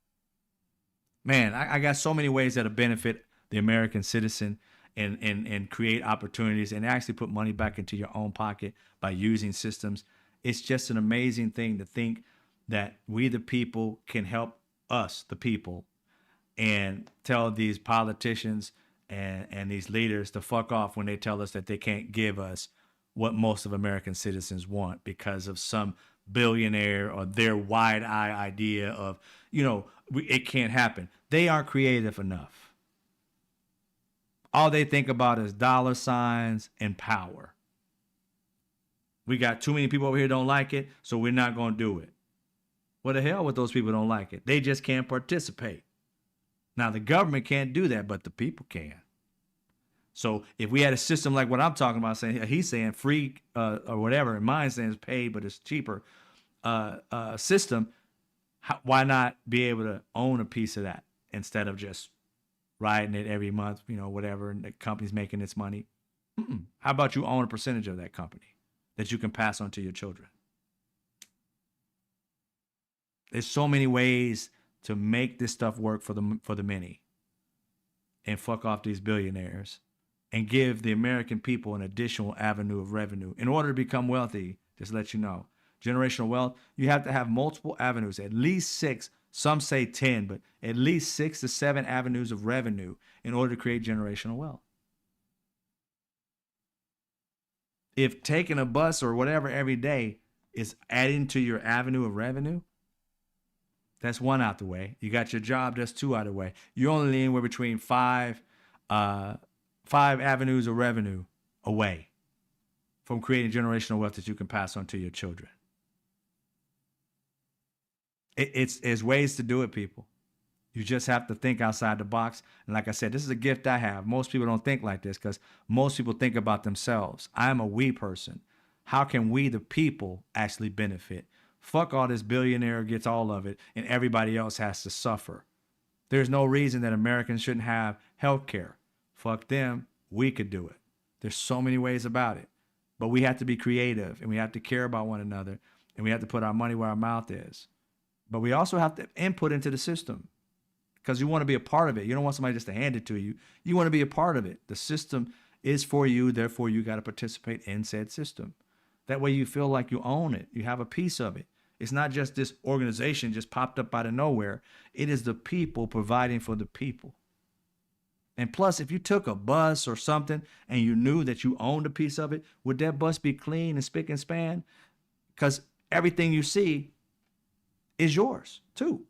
man, I got so many ways that'll benefit the American citizen and create opportunities and actually put money back into your own pocket by using systems. It's just an amazing thing to think that we, the people, can help us, the people, and tell these politicians and these leaders to fuck off when they tell us that they can't give us what most of American citizens want because of some billionaire or their wide-eye idea of, it can't happen. They aren't creative enough. All they think about is dollar signs and power. We got too many people over here don't like it, so we're not going to do it. What the hell with those people don't like it? They just can't participate. Now, the government can't do that, but the people can. So if we had a system like what I'm talking about, he's saying free or whatever, and mine saying it's paid, but it's cheaper system, why not be able to own a piece of that instead of just riding it every month, whatever, and the company's making its money? How about you own a percentage of that company that you can pass on to your children? There's so many ways to make this stuff work for the many and fuck off these billionaires and give the American people an additional avenue of revenue. In order to become wealthy, just to let you know, generational wealth, you have to have multiple avenues, at least 6, some say 10, but at least 6 to 7 avenues of revenue in order to create generational wealth. If taking a bus or whatever every day is adding to your avenue of revenue, that's 1 out the way. You got your job, that's 2 out of the way. You're only anywhere between 5 avenues of revenue away from creating generational wealth that you can pass on to your children. It's ways to do it, people. You just have to think outside the box. And like I said, this is a gift I have. Most people don't think like this because most people think about themselves. I'm a we person. How can we, the people, actually benefit? Fuck all this billionaire gets all of it and everybody else has to suffer. There's no reason that Americans shouldn't have health care. Fuck them. We could do it. There's so many ways about it. But we have to be creative and we have to care about one another and we have to put our money where our mouth is. But we also have to input into the system because you want to be a part of it. You don't want somebody just to hand it to you. You want to be a part of it. The system is for you. Therefore, you got to participate in said system. That way you feel like you own it. You have a piece of it. It's not just this organization just popped up out of nowhere. It is the people providing for the people. And plus, if you took a bus or something and you knew that you owned a piece of it, would that bus be clean and spick and span? Because everything you see is yours too.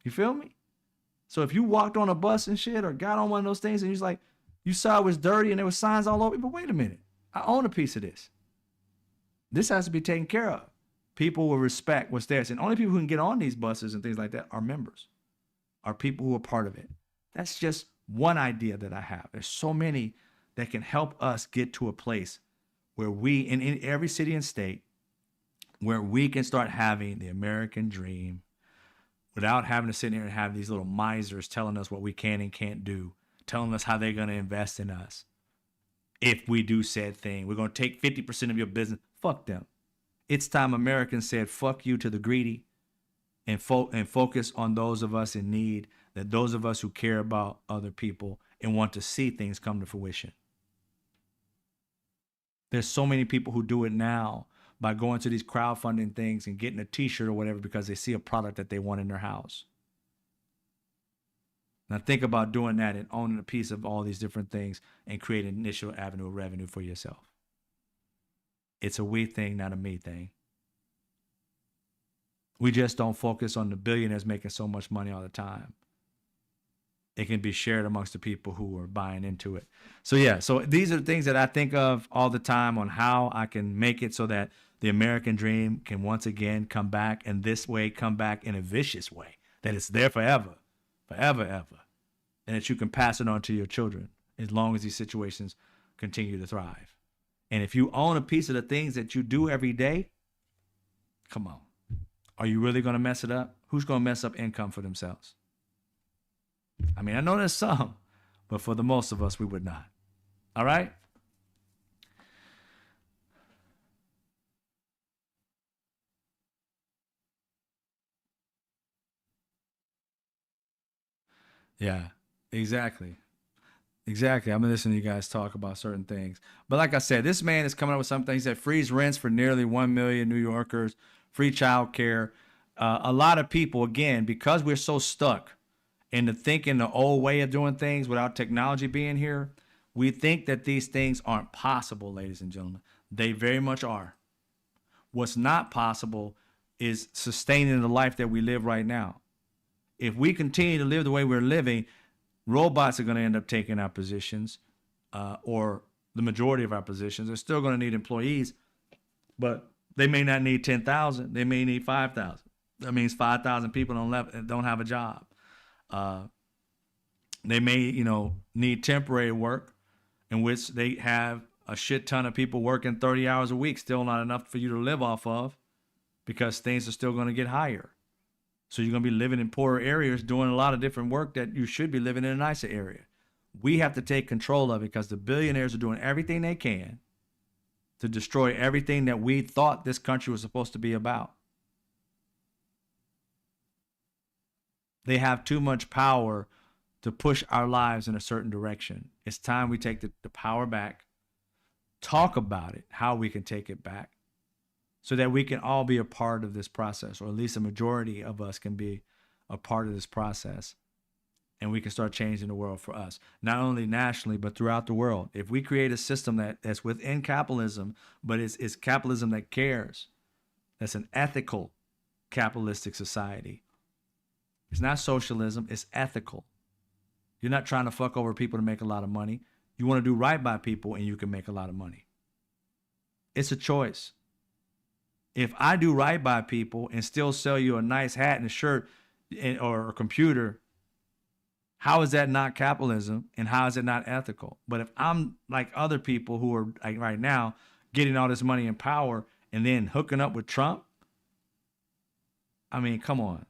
You feel me? So if you walked on a bus and shit or got on one of those things and you was like, you saw it was dirty and there was signs all over it, but wait a minute, I own a piece of this. This has to be taken care of. People will respect what's theirs. And only people who can get on these buses and things like that are members, are people who are part of it. That's just one idea that I have. There's so many that can help us get to a place where we, in every city and state, where we can start having the American dream without having to sit here and have these little misers telling us what we can and can't do, telling us how they're going to invest in us. If we do said thing, we're going to take 50% of your business. Fuck them. It's time Americans said fuck you to the greedy and focus on those of us in need, that those of us who care about other people and want to see things come to fruition. There's so many people who do it now by going to these crowdfunding things and getting a t-shirt or whatever because they see a product that they want in their house. Now think about doing that and owning a piece of all these different things and creating an initial avenue of revenue for yourself. It's a we thing, not a me thing. We just don't focus on the billionaires making so much money all the time. It can be shared amongst the people who are buying into it. So yeah, so these are the things that I think of all the time on how I can make it so that the American dream can once again come back, and this way come back in a vicious way, that it's there forever, forever, ever, and that you can pass it on to your children as long as these situations continue to thrive. And if you own a piece of the things that you do every day, come on, are you really going to mess it up? Who's going to mess up income for themselves? I mean, I know there's some, but for the most of us, we would not. All right? Yeah, exactly. Exactly. I'm listening to you guys talk about certain things. But like I said, this man is coming up with something. He said freeze rents for nearly 1 million New Yorkers, free child care. A lot of people, again, because we're so stuck into thinking the old way of doing things without technology being here, we think that these things aren't possible, ladies and gentlemen. They very much are. What's not possible is sustaining the life that we live right now. If we continue to live the way we're living, robots are going to end up taking our positions, or the majority of our positions. They're still going to need employees, but they may not need 10,000. They may need 5,000. That means 5,000 people don't have a job. They may, need temporary work in which they have a shit ton of people working 30 hours a week, still not enough for you to live off of because things are still going to get higher. So you're going to be living in poorer areas doing a lot of different work that you should be living in a nicer area. We have to take control of it because the billionaires are doing everything they can to destroy everything that we thought this country was supposed to be about. They have too much power to push our lives in a certain direction. It's time we take the power back, talk about it, how we can take it back, so that we can all be a part of this process, or at least a majority of us can be a part of this process, and we can start changing the world for us, not only nationally, but throughout the world. If we create a system that's within capitalism, but it's capitalism that cares, that's an ethical capitalistic society. It's not socialism, it's ethical. You're not trying to fuck over people to make a lot of money. You want to do right by people and you can make a lot of money. It's a choice. If I do right by people and still sell you a nice hat and a shirt or a computer, how is that not capitalism and how is it not ethical? But if I'm like other people who are like right now getting all this money and power and then hooking up with Trump, I mean, come on.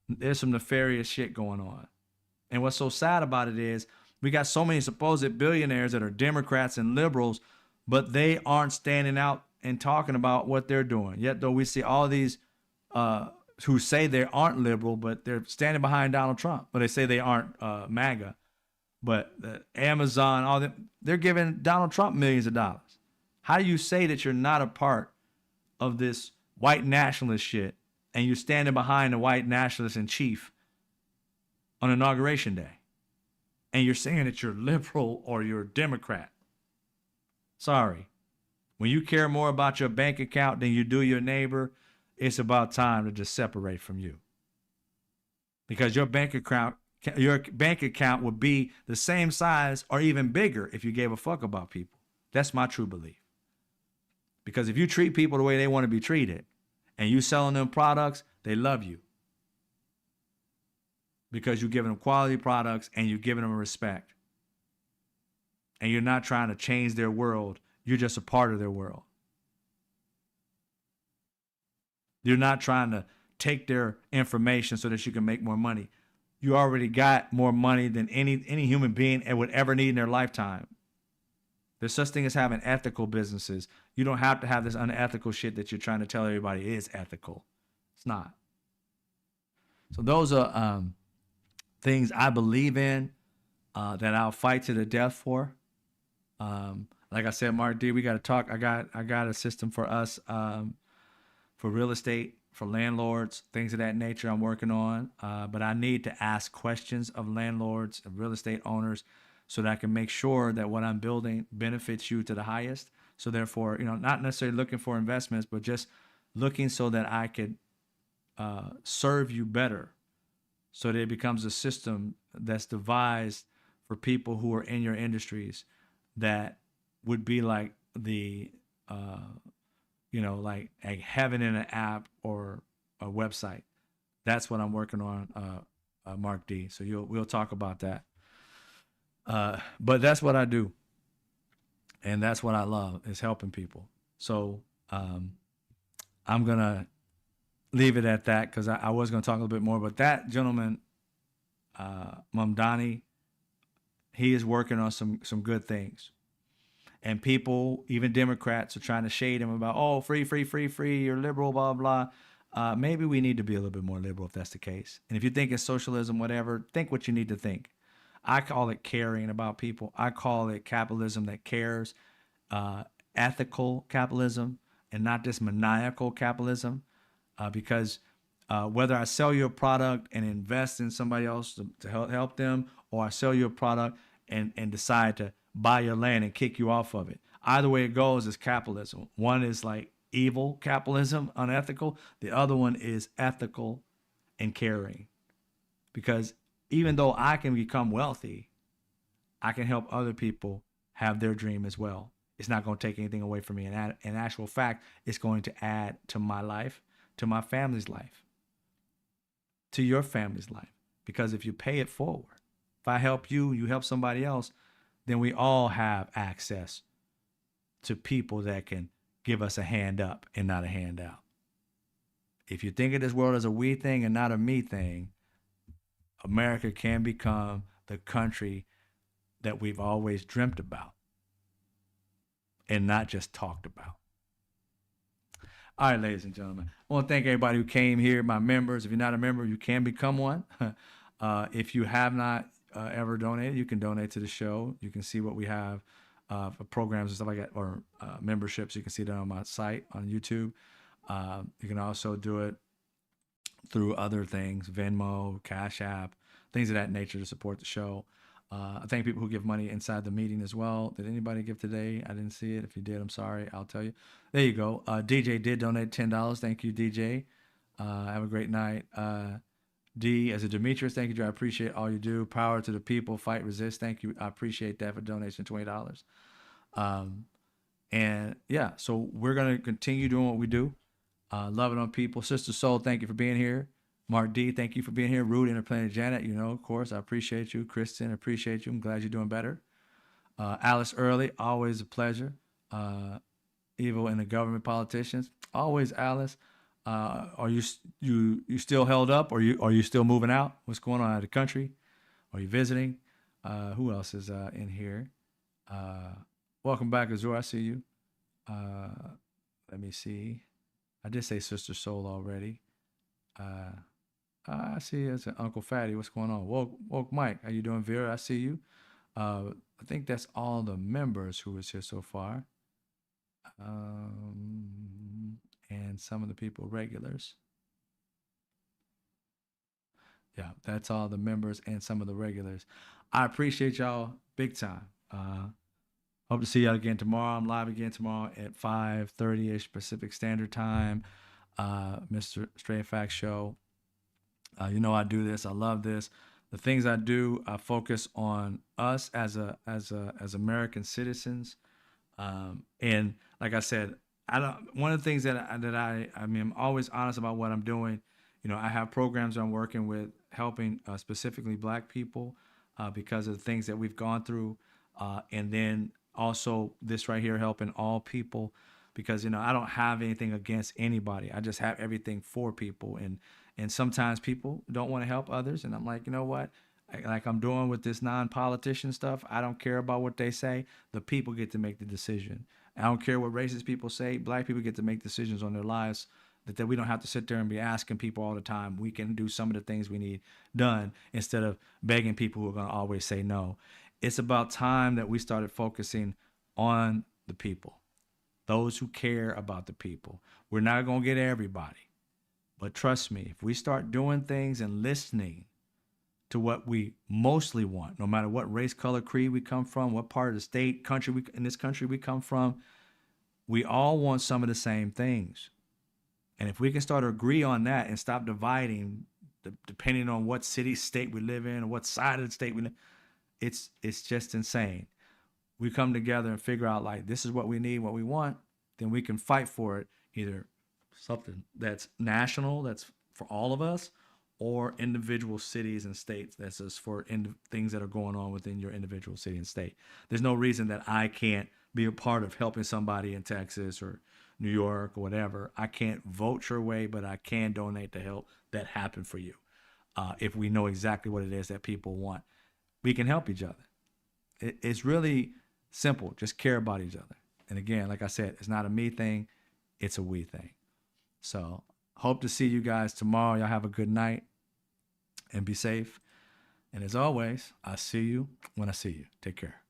There's some nefarious shit going on. And what's so sad about it is we got so many supposed billionaires that are Democrats and liberals, but they aren't standing out and talking about what they're doing. Yet though we see all these who say they aren't liberal, but they're standing behind Donald Trump. But they say they aren't MAGA. But Amazon, all them, they're giving Donald Trump millions of dollars. How do you say that you're not a part of this white nationalist shit and you're standing behind the white nationalist in chief on Inauguration Day? And you're saying that you're liberal or you're a Democrat. Sorry. When you care more about your bank account than you do your neighbor, it's about time to just separate from you. Because your bank account would be the same size or even bigger if you gave a fuck about people. That's my true belief. Because if you treat people the way they want to be treated and you selling them products, they love you. Because you're giving them quality products and you're giving them respect. And you're not trying to change their world. You're just a part of their world. You're not trying to take their information so that you can make more money. You already got more money than any human being would ever need in their lifetime. There's such thing as having ethical businesses. You don't have to have this unethical shit that you're trying to tell everybody is ethical. It's not. So those are things I believe in, that I'll fight to the death for. Like I said, Mark D, we got to talk. I got a system for us, for real estate, for landlords, things of that nature I'm working on. But I need to ask questions of landlords, of real estate owners, so that I can make sure that what I'm building benefits you to the highest. So therefore, not necessarily looking for investments, but just looking so that I could serve you better, so that it becomes a system that's devised for people who are in your industries that would be like the, like a heaven in an app or a website. That's what I'm working on, Mark D. So we'll talk about that. But that's what I do. And that's what I love, is helping people. So I'm going to leave it at that, because I was going to talk a little bit more. But that gentleman, Mamdani, he is working on some good things. And people, even Democrats, are trying to shade him about, oh, free, you're liberal, blah, blah. Maybe we need to be a little bit more liberal if that's the case. And if you think it's socialism, whatever, think what you need to think. I call it caring about people. I call it capitalism that cares, ethical capitalism, and not just maniacal capitalism. Because whether I sell you a product and invest in somebody else to help them, or I sell you a product and decide to buy your land and kick you off of it, either way it goes is capitalism. One is like evil capitalism, unethical. The other one is ethical and caring. Because even though I can become wealthy, I can help other people have their dream as well. It's not going to take anything away from me. And in actual fact, it's going to add to my life, to my family's life, to your family's life. Because if you pay it forward, if I help you, you help somebody else, then we all have access to people that can give us a hand up and not a handout. If you think of this world as a we thing and not a me thing, America can become the country that we've always dreamt about and not just talked about. All right, ladies and gentlemen, I want to thank everybody who came here, my members. If you're not a member, you can become one. If you have not ever donated, you can donate to the show. You can see what we have for programs and stuff like that, or memberships. You can see that on my site on YouTube. You can also do it through other things, Venmo, Cash App, things of that nature to support the show. I thank people who give money inside the meeting as well. Did anybody give today? I didn't see it. If you did, I'm sorry. I'll tell you. There you go. DJ did donate $10. Thank you, DJ. Have a great night. D, as a Demetrius, thank you, I appreciate all you do. Power to the people, fight, resist. Thank you. I appreciate that for donation, $20. And yeah, so we're going to continue doing what we do, loving on people. Sister Soul, thank you for being here. Mark D, thank you for being here. Rudy, Interplanet Janet, of course, I appreciate you. Kristen, appreciate you. I'm glad you're doing better. Alice Early, always a pleasure. Evil and the government politicians, always Alice. Are you still held up? Or are you still moving out? What's going on out of the country? Are you visiting? Who else is in here? Welcome back, Azur. I see you. Let me see. I did say Sister Soul already. I see it's Uncle Fatty. What's going on? Woke Mike. How you doing, Vera? I see you. I think that's all the members who is here so far. And some of the people regulars. Yeah, that's all the members and some of the regulars. I appreciate y'all big time. Hope to see y'all again tomorrow. I'm live again tomorrow at 5:30ish Pacific Standard Time. Mr. Straight Facts Show. I do this. I love this. The things I do, I focus on us as American citizens. And like I said, one of the things I'm always honest about what I'm doing. I have programs I'm working with helping specifically Black people because of the things that we've gone through. And then also this right here, helping all people, because, I don't have anything against anybody. I just have everything for people. And sometimes people don't want to help others. And I'm like, you know what? Like I'm doing with this non-politician stuff. I don't care about what they say. The people get to make the decision. I don't care what racist people say. Black people get to make decisions on their lives that we don't have to sit there and be asking people all the time. We can do some of the things we need done instead of begging people who are going to always say no. It's about time that we started focusing on the people, those who care about the people. We're not going to get everybody. But trust me, if we start doing things and listening to what we mostly want, no matter what race, color, creed we come from, what part of the state, country in this country we come from, we all want some of the same things. And if we can start to agree on that and stop dividing, depending on what city, state we live in, or what side of the state we live, it's just insane. We come together and figure out, like, this is what we need, what we want, then we can fight for it, either something that's national, that's for all of us, or individual cities and states. That's just for things that are going on within your individual city and state. There's no reason that I can't be a part of helping somebody in Texas or New York or whatever. I can't vote your way, but I can donate to help that happen for you. If we know exactly what it is that people want, we can help each other. It's really simple. Just care about each other. And again, like I said, it's not a me thing. It's a we thing. So hope to see you guys tomorrow. Y'all have a good night and be safe. And as always, I'll see you when I see you. Take care.